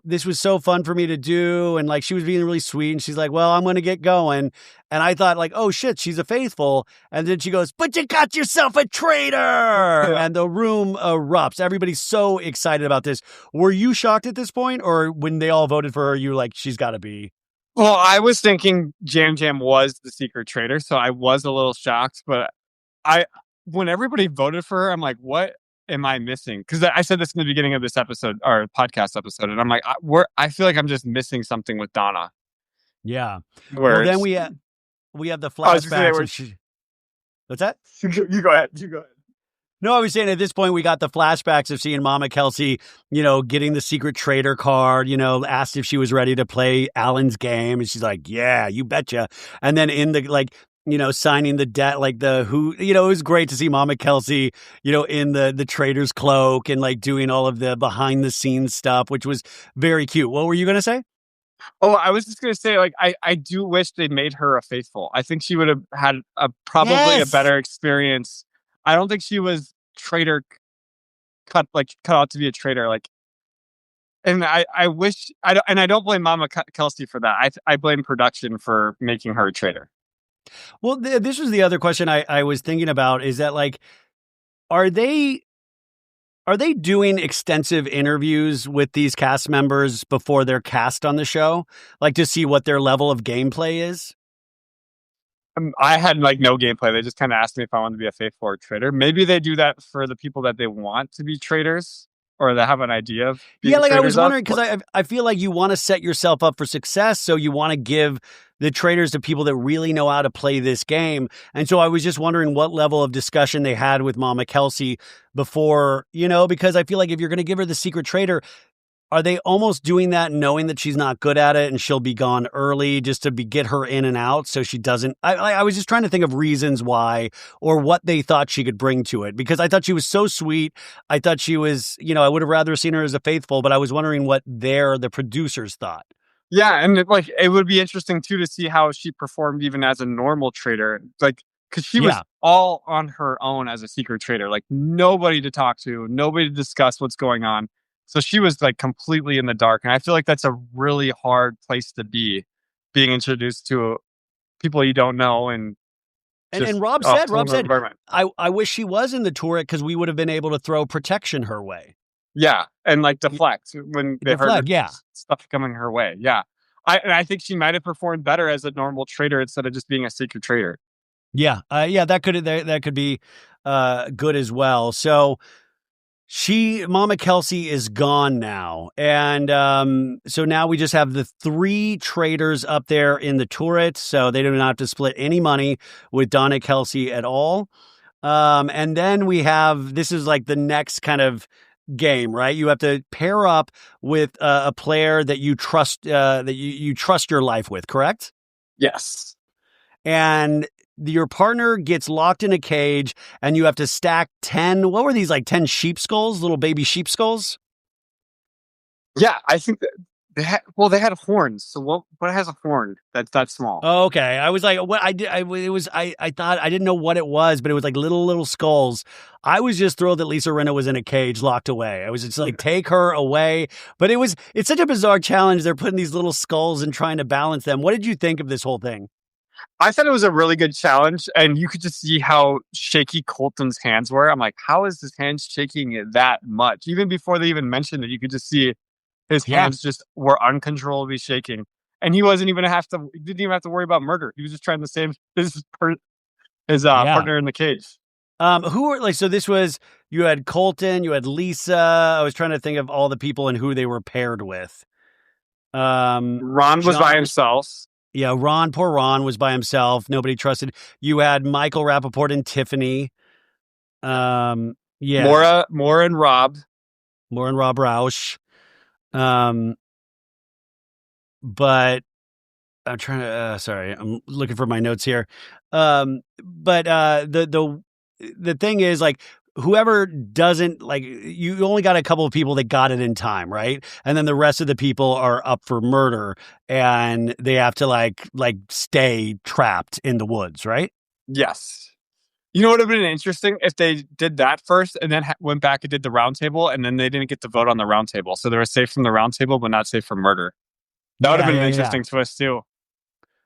Speaker 1: this was so fun for me to do. And like, she was being really sweet. And she's like, well, I'm going to get going. And I thought like, oh shit, she's a faithful. And then she goes, but you got yourself a traitor. And the room erupts. Everybody's so excited about this. Were you shocked at this point? Or when they all voted for her, you were like, she's got to be?
Speaker 2: Well, I was thinking Jam Jam was the secret traitor. So I was a little shocked. But when everybody voted for her, I'm like, what am I missing? Because I said this in the beginning of this episode, or podcast episode, and I'm like, I feel like I'm just missing something with Donna.
Speaker 1: Yeah. Well, then we have the flashbacks. What's that?
Speaker 2: You go ahead.
Speaker 1: No, I was saying at this point we got the flashbacks of seeing Mama Kelsey, getting the secret traitor card. Asked if she was ready to play Alan's game, and she's like, "Yeah, you betcha." And then in the signing the debt, it was great to see Mama Kelsey, in the traitor's cloak and like doing all of the behind the scenes stuff, which was very cute. What were you going to say?
Speaker 2: Oh, I was just going to say, like, I do wish they made her a faithful. I think she would have had probably a better experience. I don't think she was traitor cut out to be a traitor. Like, and I wish, I don't blame Mama Kelsey for that. I blame production for making her a traitor.
Speaker 1: Well, this was the other question I was thinking about, is that like, are they doing extensive interviews with these cast members before they're cast on the show? Like to see what their level of gameplay is?
Speaker 2: I had like no gameplay. They just kind of asked me if I wanted to be a faithful or traitor. Maybe they do that for the people that they want to be traitors, or they have an idea of being
Speaker 1: I was wondering, because I feel like you want to set yourself up for success, so you want to give the traitors to people that really know how to play this game. And so I was just wondering what level of discussion they had with Mama Kelsey before, because I feel like if you're going to give her the secret traitor, are they almost doing that knowing that she's not good at it and she'll be gone early just to get her in and out so she doesn't? I was just trying to think of reasons why, or what they thought she could bring to it, because I thought she was so sweet. I thought she was, I would have rather seen her as a faithful, but I was wondering what the producers thought.
Speaker 2: Yeah, and it would be interesting too to see how she performed even as a normal traitor, like, because she was all on her own as a secret traitor, like nobody to talk to, nobody to discuss what's going on. So she was like completely in the dark, and I feel like that's a really hard place to be, being introduced to people you don't know. And
Speaker 1: Rob said, I wish she was in the turret because we would have been able to throw protection her way.
Speaker 2: Yeah, and like deflect when they heard stuff coming her way. Yeah, I think she might have performed better as a normal traitor instead of just being a secret traitor.
Speaker 1: Yeah, that could be good as well. So Mama Kelsey is gone now, and so now we just have the 3 traitors up there in the turret, so they do not have to split any money with Donna Kelsey at all. And then we have, this is like the next kind of game, right? You have to pair up with a player that you trust, that you trust your life with, correct?
Speaker 2: Yes.
Speaker 1: And your partner gets locked in a cage, and you have to stack 10, what were these, like 10 sheep skulls, little baby sheep skulls?
Speaker 2: Yeah, I think that they had horns. So what has a horn that's that small?
Speaker 1: Oh, okay. I was like, what I did, I thought, I didn't know what it was, but it was like little skulls. I was just thrilled that Lisa Rinna was in a cage locked away. I was just like, take her away. But it's such a bizarre challenge. They're putting these little skulls and trying to balance them. What did you think of this whole thing?
Speaker 2: I thought it was a really good challenge, and you could just see how shaky Colton's hands were. I'm like, how is his hands shaking it that much? Even before they even mentioned it, you could just see his hands just were uncontrollably shaking. And he didn't even have to worry about murder. He was just trying to save his partner in the cage.
Speaker 1: Who were like, so this was, you had Colton, you had Lisa. I was trying to think of all the people and who they were paired with.
Speaker 2: Ron was by himself.
Speaker 1: Yeah, poor Ron was by himself. Nobody trusted. You had Michael Rappaport and Tiffany. Yeah.
Speaker 2: Maura and Rob.
Speaker 1: Maura and Rob Roush. But I'm trying to, sorry, I'm looking for my notes here. But the thing is, like, whoever doesn't, like, you only got a couple of people that got it in time, right? And then the rest of the people are up for murder and they have to like stay trapped in the woods, right?
Speaker 2: Yes. You know what would have been interesting if they did that first and then went back and did the round table and then they didn't get to vote on the round table. So they were safe from the round table, but not safe from murder. That would have been an interesting twist too.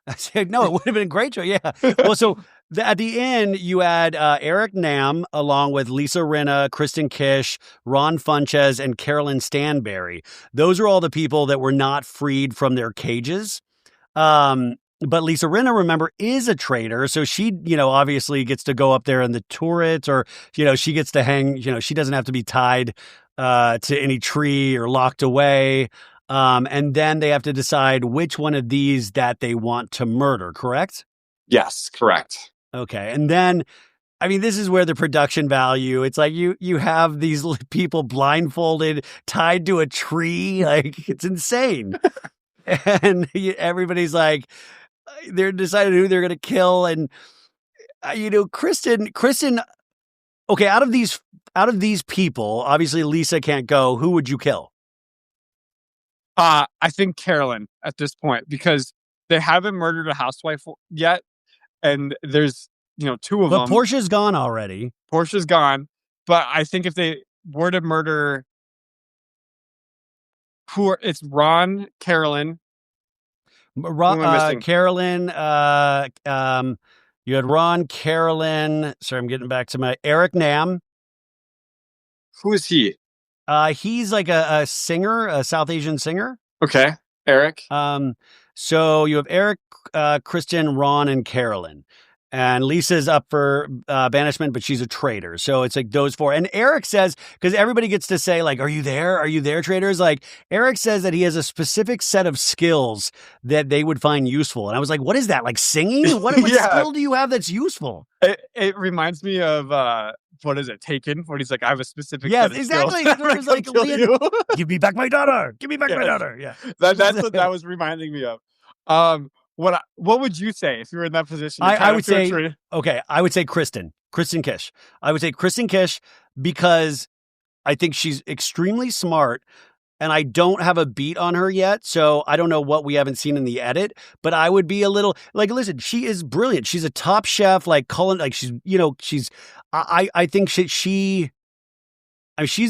Speaker 1: I said, no, it would have been a great show. Yeah. Well, so at the end, you had Eric Nam along with Lisa Rinna, Kristen Kish, Ron Funches, and Carolyn Stanberry. Those are all the people that were not freed from their cages. But Lisa Rinna, remember, is a traitor. So she, obviously gets to go up there in the turret or, she gets to hang, she doesn't have to be tied to any tree or locked away. And then they have to decide which one of these that they want to murder, correct?
Speaker 2: Yes, correct.
Speaker 1: Okay. And then, I mean, this is where the production value, it's like you have these people blindfolded, tied to a tree. Like, it's insane. And everybody's like, they're deciding who they're going to kill. And, Kristen, okay, out of these people, obviously Lisa can't go. Who would you kill?
Speaker 2: I think Carolyn at this point, because they haven't murdered a housewife yet. And there's, two of them.
Speaker 1: But Portia's gone already.
Speaker 2: Portia's gone. But I think if they were to murder, it's Ron, Carolyn.
Speaker 1: Carolyn, you had Ron, Carolyn. Sorry, I'm getting back to my Eric Nam.
Speaker 2: Who is he?
Speaker 1: He's like a singer, a South Asian singer.
Speaker 2: Okay, Eric.
Speaker 1: So you have Eric, Kristen, Ron, and Carolyn. And Lisa's up for banishment, but she's a traitor. So it's like those four. And Eric says, because everybody gets to say, like, are you there? Are you there, traitors? Like, Eric says that he has a specific set of skills that they would find useful. And I was like, what is that? Like singing? What skill do you have that's useful?
Speaker 2: It reminds me of, what is it, Taken? When he's like, I have a specific
Speaker 1: set of exactly.
Speaker 2: skills.
Speaker 1: It was like, give me back my daughter. Give me back my daughter. Yeah.
Speaker 2: That's what that was reminding me of. What would you say if you were in that position?
Speaker 1: I would say, I would say Kristen Kish. I would say Kristen Kish because I think she's extremely smart and I don't have a beat on her yet. So I don't know what we haven't seen in the edit, but I would be a little like, listen, she is brilliant. She's a top chef, like Cullen, like she's, I think she's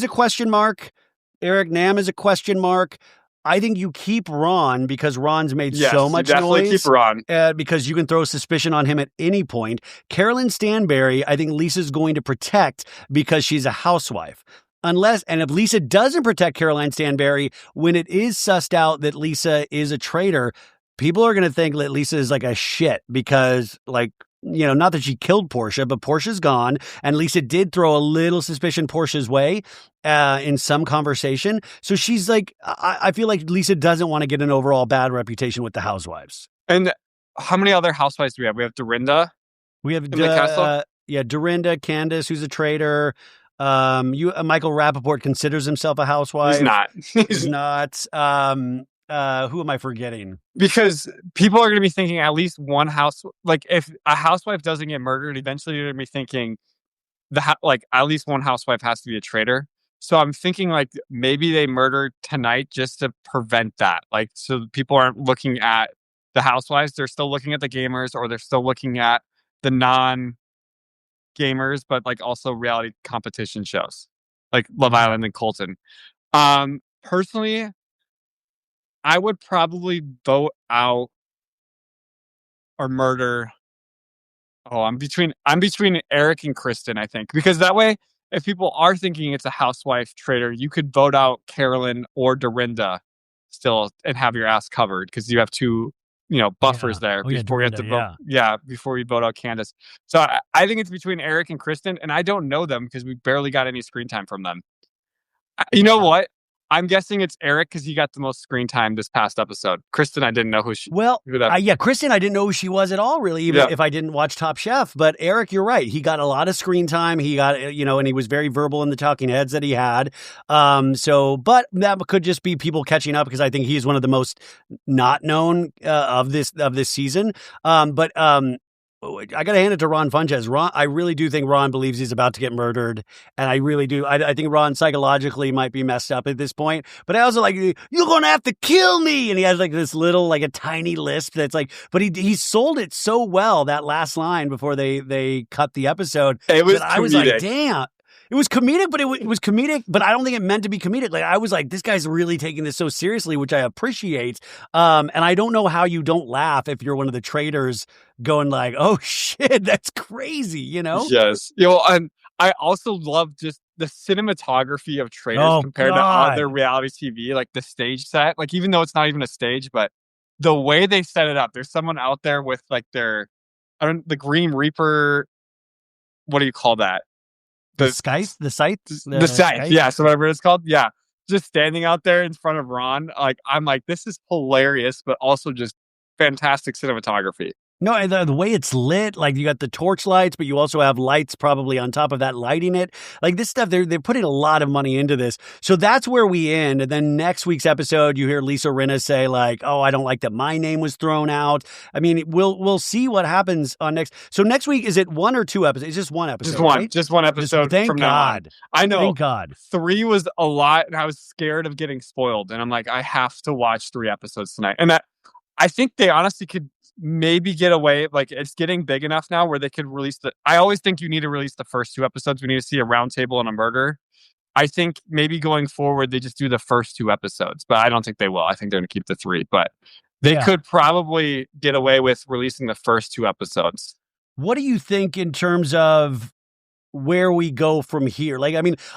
Speaker 1: a question mark. Eric Nam is a question mark. I think you keep Ron because Ron's made so much noise.
Speaker 2: Keep Ron.
Speaker 1: Because you can throw suspicion on him at any point. Carolyn Stanberry, I think Lisa's going to protect because she's a housewife. And if Lisa doesn't protect Caroline Stanberry, when it is sussed out that Lisa is a traitor, people are going to think that Lisa is like a shit because, like, not that she killed Portia, but Portia's gone. And Lisa did throw a little suspicion Portia's way in some conversation. So she's like, I feel like Lisa doesn't want to get an overall bad reputation with the housewives.
Speaker 2: And how many other housewives do we have? We have Dorinda.
Speaker 1: We have Dorinda, Candace, who's a traitor. Michael Rappaport considers himself a housewife.
Speaker 2: He's not.
Speaker 1: He's not. Who am I forgetting?
Speaker 2: Because people are going to be thinking at least one house. Like if a housewife doesn't get murdered, eventually you're going to be thinking at least one housewife has to be a traitor. So I'm thinking like maybe they murdered tonight just to prevent that. Like so people aren't looking at the housewives. They're still looking at the gamers or they're still looking at the non-gamers, but like also reality competition shows like Love Island and Colton. Personally, I would probably vote out or murder. Oh, I'm between Eric and Kristen, I think. Because that way, if people are thinking it's a housewife traitor, you could vote out Carolyn or Dorinda still and have your ass covered because you have two, buffers there before you have to vote. Yeah, before you vote out Candace. So I think it's between Eric and Kristen, and I don't know them because we barely got any screen time from them. You know what? I'm guessing it's Eric because he got the most screen time this past episode. Kristen, I didn't know who that.
Speaker 1: Yeah, Kristen, I didn't know who she was at all, really, even if I didn't watch Top Chef. But Eric, you're right. He got a lot of screen time. He got, and he was very verbal in the talking heads that he had. But that could just be people catching up because I think he's one of the most not known of this season. I got to hand it to Ron Funches. I really do think Ron believes he's about to get murdered. And I really do. I think Ron psychologically might be messed up at this point. But I also you're going to have to kill me. And he has this little, a tiny lisp that's but he sold it so well, that last line before they cut the episode.
Speaker 2: It was
Speaker 1: I was like, damn. It was comedic, but it was comedic, but I don't think it meant to be comedic. I was like, this guy's really taking this so seriously, which I appreciate. And I don't know how you don't laugh if you're one of the traitors going oh shit, that's crazy,
Speaker 2: Yes. And I also love just the cinematography of Traitors compared to other reality TV, the stage set. Even though it's not even a stage, but the way they set it up, there's someone out there with the Green Reaper. What do you call that?
Speaker 1: The scythe?
Speaker 2: The scythe, yeah, so whatever it's called. Yeah. Just standing out there in front of Ron. I'm like, this is hilarious, but also just fantastic cinematography.
Speaker 1: No, the way it's lit, you got the torch lights, but you also have lights probably on top of that lighting it. This stuff, they're putting a lot of money into this. So that's where we end. And then next week's episode, you hear Lisa Rinna say oh, I don't like that my name was thrown out. I mean, we'll see what happens on next. So next week, is it one or two episodes? It's just one episode.
Speaker 2: Just one.
Speaker 1: Right?
Speaker 2: Just one episode.
Speaker 1: Thank
Speaker 2: from
Speaker 1: God.
Speaker 2: Now on. I know.
Speaker 1: Thank God.
Speaker 2: 3 was a lot, and I was scared of getting spoiled. And I'm like, I have to watch 3 episodes tonight. And I think they honestly could maybe get away. It's getting big enough now where they could release I always think you need to release the first 2 episodes. We need to see a roundtable and a murder. I think maybe going forward, they just do the first 2 episodes, but I don't think they will. I think they're going to keep the 3, but they could probably get away with releasing the first 2 episodes.
Speaker 1: What do you think in terms of where we go from here?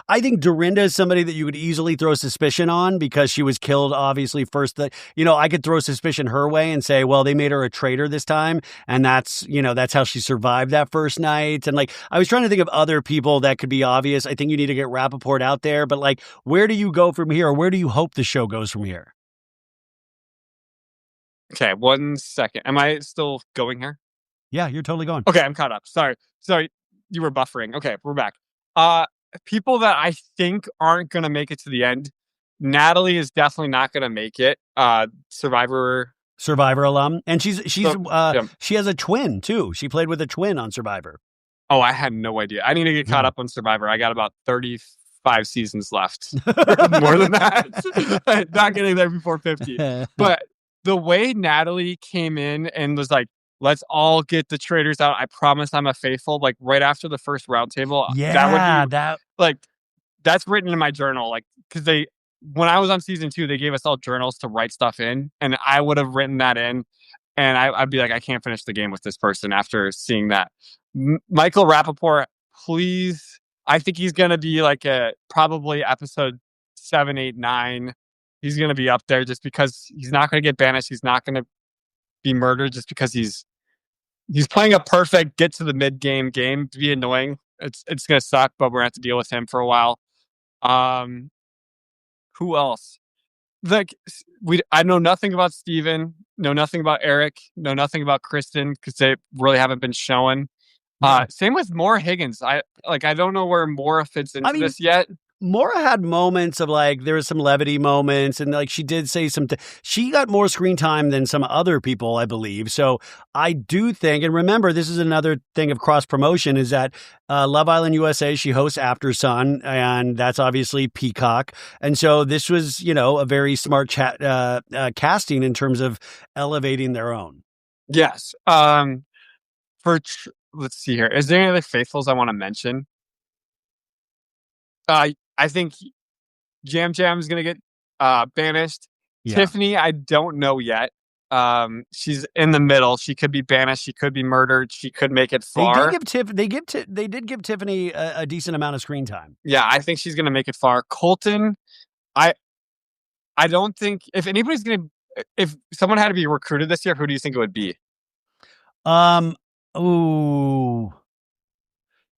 Speaker 1: I think Dorinda is somebody that you could easily throw suspicion on because she was killed, obviously, first. I could throw suspicion her way and say, well, they made her a traitor this time. And that's how she survived that first night. And I was trying to think of other people that could be obvious. I think you need to get Rappaport out there. But where do you go from here? Or where do you hope the show goes from here?
Speaker 2: Okay, 1 second. Am I still going here?
Speaker 1: Yeah, you're totally going.
Speaker 2: Okay, I'm caught up. Sorry. You were buffering. Okay, we're back. People that I think aren't going to make it to the end. Natalie is definitely not going to make it. Survivor
Speaker 1: alum, and she has a twin too. She played with a twin on Survivor.
Speaker 2: Oh, I had no idea. I need to get caught up on Survivor. I got about 35 seasons left. More than that. Not getting there before 50. But the way Natalie came in and was like, let's all get the traitors out. I promise I'm a faithful. Right after the first roundtable.
Speaker 1: Yeah,
Speaker 2: that's written in my journal. Because when I was on season 2, they gave us all journals to write stuff in, and I would have written that in, and I'd be like, I can't finish the game with this person after seeing that. Michael Rappaport, please. I think he's gonna be probably episode 7, 8, 9. He's gonna be up there just because he's not gonna get banished. He's not gonna be murdered just because he's playing a perfect get to the mid game to be annoying. It's gonna suck, but we're gonna have to deal with him for a while. Who else? I know nothing about Steven, know nothing about Eric, know nothing about Kristen because they really haven't been shown. Same with Maura Higgins. I don't know where Maura fits into this yet.
Speaker 1: Maura had moments of there was some levity moments, and she did say she got more screen time than some other people, I believe. So I do think, and remember, this is another thing of cross promotion, is that Love Island USA, she hosts After Sun, and that's obviously Peacock. And so this was, a very smart casting in terms of elevating their own.
Speaker 2: Yes. Let's see here. Is there any other faithfuls I want to mention? I think Jam Jam is going to get banished. Yeah. Tiffany, I don't know yet. She's in the middle. She could be banished. She could be murdered. She could make it far.
Speaker 1: They did give Tiffany a decent amount of screen time.
Speaker 2: Yeah, I think she's going to make it far. Colton, I don't think if someone had to be recruited this year, who do you think it would be?
Speaker 1: Ooh,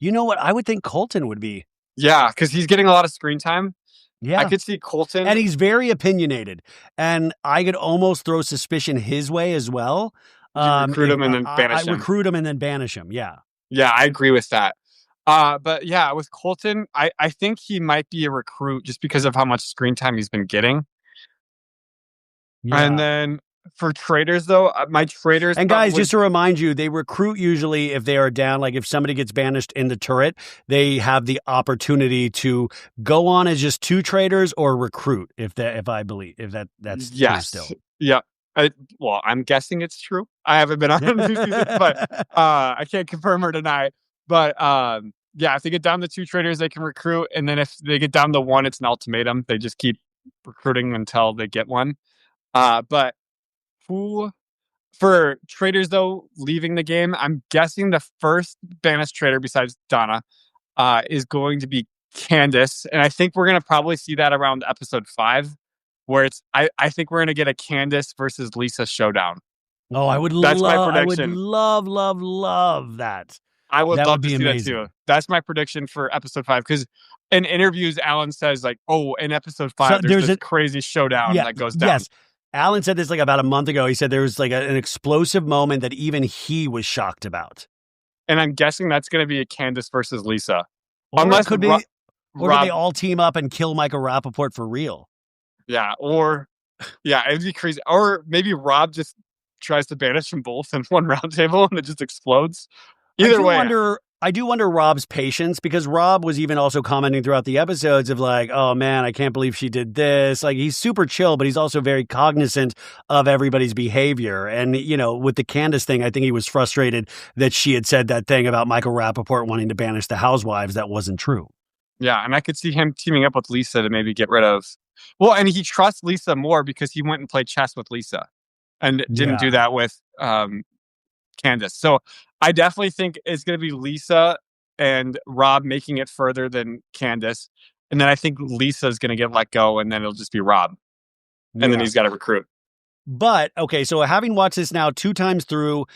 Speaker 1: you know what? I would think Colton would be.
Speaker 2: Yeah, because he's getting a lot of screen time.
Speaker 1: Yeah.
Speaker 2: I could see Colton.
Speaker 1: And he's very opinionated. And I could almost throw suspicion his way as well.
Speaker 2: You recruit him and then banish
Speaker 1: I
Speaker 2: him.
Speaker 1: recruit him and then banish him. Yeah.
Speaker 2: Yeah, I agree with that. But yeah, with Colton, I think he might be a recruit just because of how much screen time he's been getting.
Speaker 1: Yeah.
Speaker 2: And then for Traitors, though, my Traitors...
Speaker 1: And guys, just to remind you, they recruit usually if they are down. Like if somebody gets banished in the turret, they have the opportunity to go on as just 2 Traitors or recruit, if I believe, if that's true still.
Speaker 2: Yeah. Well, I'm guessing it's true. I haven't been on the season, but I can't confirm or deny. But yeah, if they get down to 2 Traitors, they can recruit. And then if they get down to 1, it's an ultimatum. They just keep recruiting until they get one. But for Traitors, though, leaving the game, I'm guessing the first banished Traitor besides Donna is going to be Candace. And I think we're going to probably see that around episode 5, where I think we're going to get a Candace versus Lisa showdown.
Speaker 1: Oh, I would love that.
Speaker 2: I would love to see that too. That's my prediction for episode 5, because in interviews, Alan says like, "Oh, in episode 5, there's this crazy showdown that goes down."
Speaker 1: Yes, Alan said this like about a month ago. He said there was like an explosive moment that even he was shocked about.
Speaker 2: And I'm guessing that's going to be a Candace versus Lisa,
Speaker 1: unless could they all team up and kill Michael Rappaport for real?
Speaker 2: Yeah, it'd be crazy. Or maybe Rob just tries to banish them both in one round table and it just explodes. Either way.
Speaker 1: I do wonder Rob's patience, because Rob was even also commenting throughout the episodes of like, oh man, I can't believe she did this. Like, he's super chill, but he's also very cognizant of everybody's behavior. And, you know, with the Candace thing, I think he was frustrated that she had said that thing about Michael Rappaport wanting to banish the housewives. That wasn't true.
Speaker 2: Yeah, and I could see him teaming up with Lisa to maybe get rid of... Well, and he trusts Lisa more because he went and played chess with Lisa and didn't do that with Candace. So I definitely think it's going to be Lisa and Rob making it further than Candace. And then I think Lisa's going to get let go, and then it'll just be Rob. And then he's got to recruit.
Speaker 1: But, okay, so having watched this now 2 times through,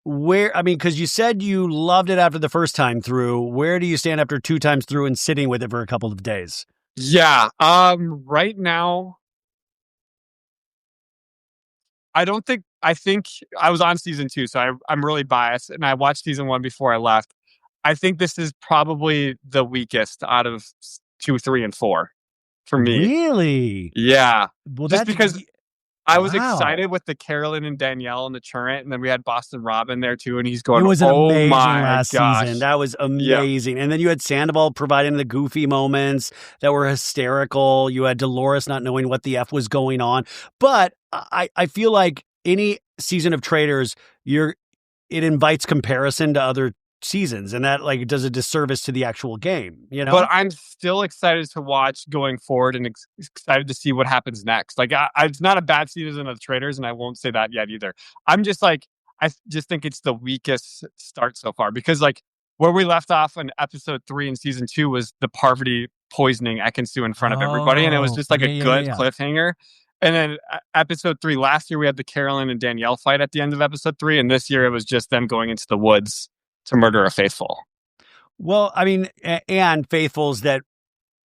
Speaker 1: because you said you loved it after the first time through, where do you stand after 2 times through and sitting with it for a couple of days?
Speaker 2: Yeah. Right now, I think I was on season 2, so I'm really biased, and I watched season 1 before I left. I think this is probably the weakest out of 2, 3, and 4 for me.
Speaker 1: Really?
Speaker 2: Yeah. Well, just because I was excited with the Carolyn and Danielle and the Turret, and then we had Boston Rob in there too, and he's going,
Speaker 1: it was amazing last
Speaker 2: gosh.
Speaker 1: season. That was amazing. Yeah. And then you had Sandoval providing the goofy moments that were hysterical. You had Dolores not knowing what the F was going on. But I feel like any season of Traitors, it invites comparison to other seasons, and that like does a disservice to the actual game, you know.
Speaker 2: But I'm still excited to watch going forward, and excited to see what happens next. Like, it's not a bad season of Traitors, and I won't say that yet either. I'm just like, I just think it's the weakest start so far, because like where we left off in episode 3 in season 2 was the Parvati poisoning Ekin-Su in front of everybody, and it was just like a good cliffhanger. And then episode 3 last year, we had the Carolyn and Danielle fight at the end of episode 3, and this year it was just them going into the woods to murder a faithful.
Speaker 1: Well, I mean, and faithfuls that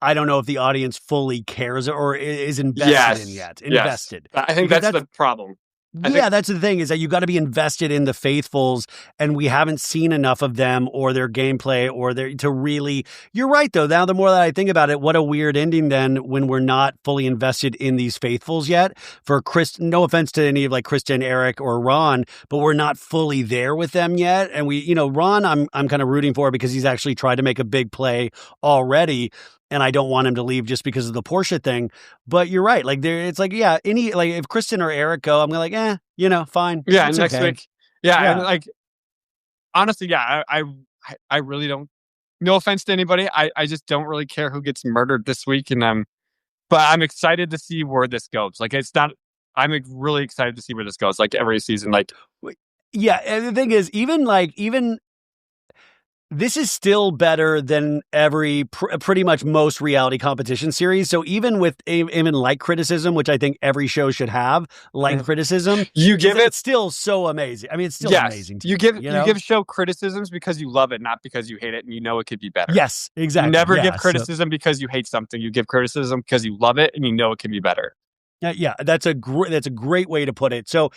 Speaker 1: I don't know if the audience fully cares or is invested in yet. Invested.
Speaker 2: I think that's the problem.
Speaker 1: That's the thing, is that you got to be invested in the faithfuls, and we haven't seen enough of them or their gameplay or to really. You're right, though. Now, the more that I think about it, what a weird ending then when we're not fully invested in these faithfuls yet. For Chris, no offense to any of like Kristen, Eric, or Ron, but we're not fully there with them yet. And Ron, I'm kind of rooting for because he's actually tried to make a big play already. And I don't want him to leave just because of the Porsche thing. But you're right. Like it's like, if Kristen or Eric go, I'm like, fine.
Speaker 2: Yeah, next week. Yeah, and like, honestly, I really don't. No offense to anybody. I just don't really care who gets murdered this week, but I'm excited to see where this goes. Like, it's not. I'm really excited to see where this goes. Like every season, like.
Speaker 1: Yeah, and the thing is, even This is still better than pretty much most reality competition series. So even with even light criticism, which I think every show should have, light criticism, it's still so amazing. I mean, it's still amazing.
Speaker 2: You give show criticisms because you love it, not because you hate it and you know it could be better.
Speaker 1: Yes, exactly.
Speaker 2: You never give criticism because you hate something. You give criticism because you love it and you know it can be better.
Speaker 1: Yeah, that's a great way to put it. So,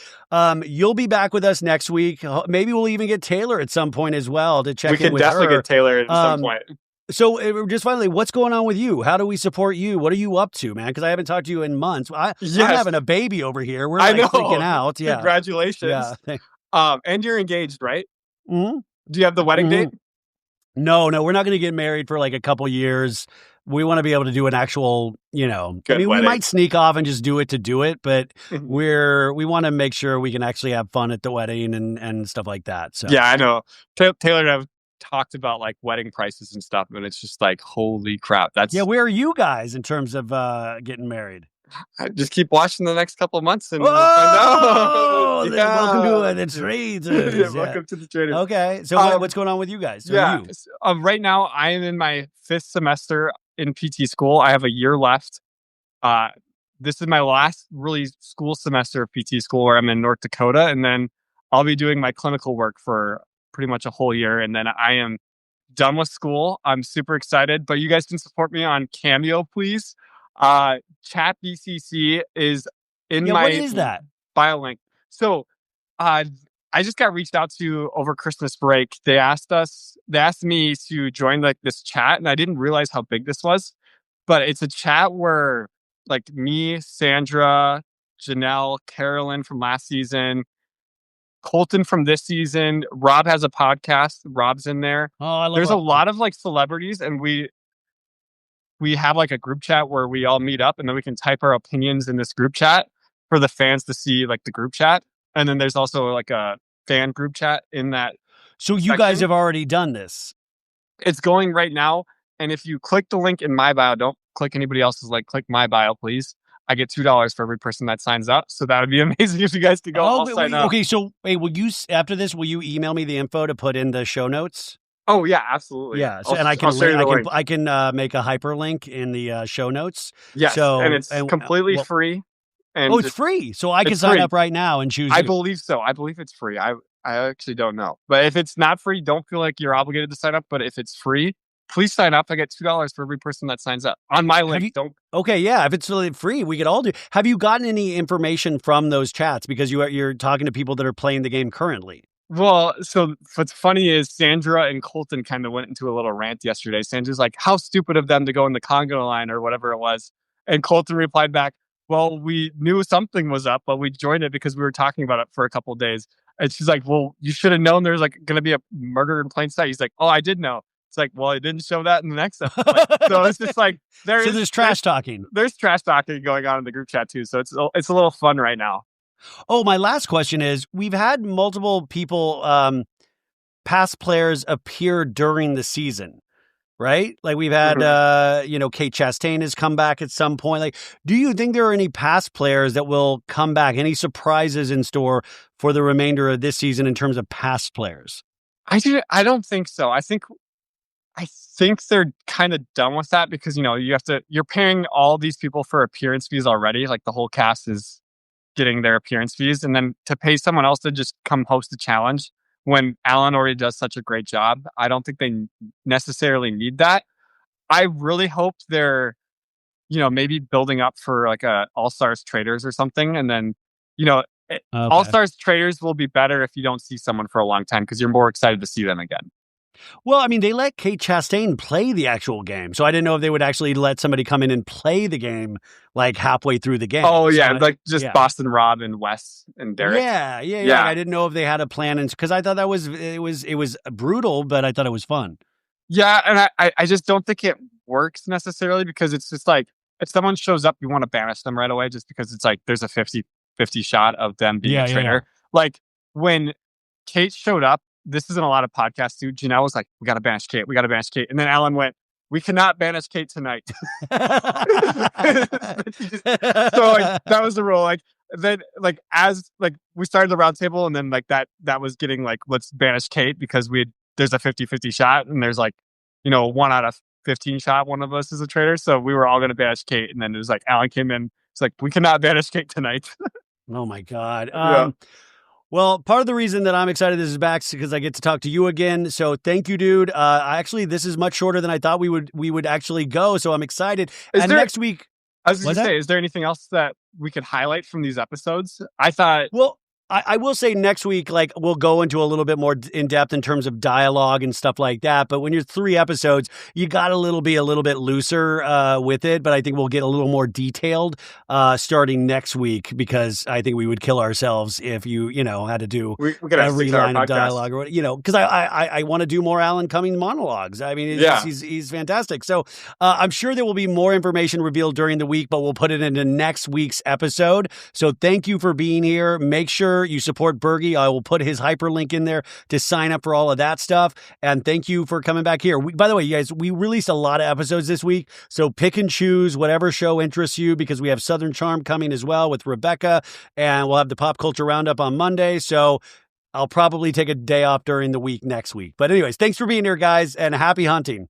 Speaker 1: you'll be back with us next week. Maybe we'll even get Taylor at some point as well to check in with her.
Speaker 2: We can definitely get Taylor at some point.
Speaker 1: So, just finally, what's going on with you? How do we support you? What are you up to, man? Because I haven't talked to you in months. I'm having a baby over here. We're freaking out. Yeah,
Speaker 2: congratulations. Yeah. And you're engaged, right?
Speaker 1: Mm-hmm.
Speaker 2: Do you have the wedding date?
Speaker 1: No, we're not going to get married for like a couple years. We want to be able to do an actual,
Speaker 2: wedding.
Speaker 1: We might sneak off and just do it to do it, but we want to make sure we can actually have fun at the wedding and stuff like that. So
Speaker 2: yeah, I know. Taylor and I've talked about like wedding prices and stuff, and it's just like, holy crap.
Speaker 1: Where are you guys in terms of getting married?
Speaker 2: I just keep watching the next couple of months and
Speaker 1: welcome to the Traitors.
Speaker 2: Welcome to the Traitors.
Speaker 1: Okay, so what's going on with you guys?
Speaker 2: Right now I am in my 5th semester in PT school. I have a year left. This is my last really school semester of PT school where I'm in North Dakota, and then I'll be doing my clinical work for pretty much a whole year, and then I am done with school. I'm super excited, but you guys can support me on Cameo, please. Chat BCC is in my
Speaker 1: what is that?
Speaker 2: Bio link. So I just got reached out to over Christmas break. They asked me to join like this chat, and I didn't realize how big this was. But it's a chat where like me, Sandra, Janelle, Carolyn from last season, Colton from this season, Rob has a podcast. Rob's in there.
Speaker 1: Oh, I love
Speaker 2: There's a lot of like celebrities, and we have like a group chat where we all meet up, and then we can type our opinions in this group chat for the fans to see like the group chat. And then there's also like a fan group chat in that.
Speaker 1: So you guys have already done this.
Speaker 2: It's going right now. And if you click the link in my bio, don't click anybody else's, like click my bio, please. I get $2 for every person that signs up. So that would be amazing if you guys could go sign up.
Speaker 1: Okay. So will you, after this, will you email me the info to put in the show notes?
Speaker 2: Oh yeah, absolutely.
Speaker 1: Yeah. So, I can make a hyperlink in the show notes.
Speaker 2: Yes. So, and it's completely free. And
Speaker 1: it's free. So I can sign up right now and choose.
Speaker 2: I believe so. I believe it's free. I actually don't know. But if it's not free, don't feel like you're obligated to sign up. But if it's free, please sign up. I get $2 for every person that signs up on my link.
Speaker 1: Okay, yeah. If it's really free, we could all do. Have you gotten any information from those chats? Because you're talking to people that are playing the game currently.
Speaker 2: Well, so what's funny is Sandra and Colton kind of went into a little rant yesterday. Sandra's like, how stupid of them to go in the Congo line or whatever it was. And Colton replied back, well, we knew something was up, but we joined it because we were talking about it for a couple of days. And she's like, well, you should have known there's like going to be a murder in plain sight. He's like, oh, I did know. It's like, well, it didn't show that in the next episode. So it's just like,
Speaker 1: there's trash talking.
Speaker 2: There's trash talking going on in the group chat too. So it's a little fun right now.
Speaker 1: Oh, my last question is, we've had multiple people, past players appear during the season, right? Like we've had, Kate Chastain has come back at some point. Like, do you think there are any past players that will come back? Any surprises in store for the remainder of this season in terms of past players?
Speaker 2: I don't think so. I think they're kind of done with that because, you're paying all these people for appearance fees already. Like the whole cast is getting their appearance fees, and then to pay someone else to just come host a challenge when Alan already does such a great job, I don't think they necessarily need that. I really hope they're, maybe building up for like a All-Stars Traitors or something, and then, All-Stars Traitors will be better if you don't see someone for a long time because you're more excited to see them again.
Speaker 1: Well, I mean, they let Kate Chastain play the actual game, so I didn't know if they would actually let somebody come in and play the game like halfway through the game.
Speaker 2: Oh, yeah, Boston Rob and Wes and Derek.
Speaker 1: Yeah. I didn't know if they had a plan, because I thought it was brutal, but I thought it was fun.
Speaker 2: Yeah, and I just don't think it works necessarily because it's just like if someone shows up, you want to banish them right away just because it's like there's a 50-50 shot of them being a traitor. Yeah. Like when Kate showed up. This is in a lot of podcasts too. Janelle was like, we got to banish Kate. And then Alan went, we cannot banish Kate tonight. So that was the rule. Like then as we started the round table and then like that was getting like, let's banish Kate because we had there's a 50-50 shot, and there's like, 1 out of 15 shot one of us is a traitor. So we were all going to banish Kate, and then it was like Alan came in. It's like, we cannot banish Kate tonight.
Speaker 1: Oh my God.
Speaker 2: Yeah.
Speaker 1: Well, part of the reason that I'm excited this is back is because I get to talk to you again. So thank you, dude. Actually, this is much shorter than I thought we would actually go. So I'm excited. Next week,
Speaker 2: I was going to say, is there anything else that we could highlight from these episodes? I thought.
Speaker 1: Well, I will say next week, like, we'll go into a little bit more in depth in terms of dialogue and stuff like that. But when you're 3 episodes, you got to be a little bit looser with it. But I think we'll get a little more detailed starting next week, because I think we would kill ourselves if you had to do every line of dialogue, or because I want to do more Alan Cumming monologues. I mean, he's fantastic. So I'm sure there will be more information revealed during the week, but we'll put it into next week's episode. So thank you for being here. Make sure you support Bergie. I will put his hyperlink in there to sign up for all of that stuff. And thank you for coming back here. By the way, you guys, we released a lot of episodes this week, so pick and choose whatever show interests you, because we have Southern Charm coming as well with Rebecca, and we'll have the Pop Culture Roundup on Monday. So I'll probably take a day off during the week next week. But anyways, thanks for being here, guys, and happy hunting.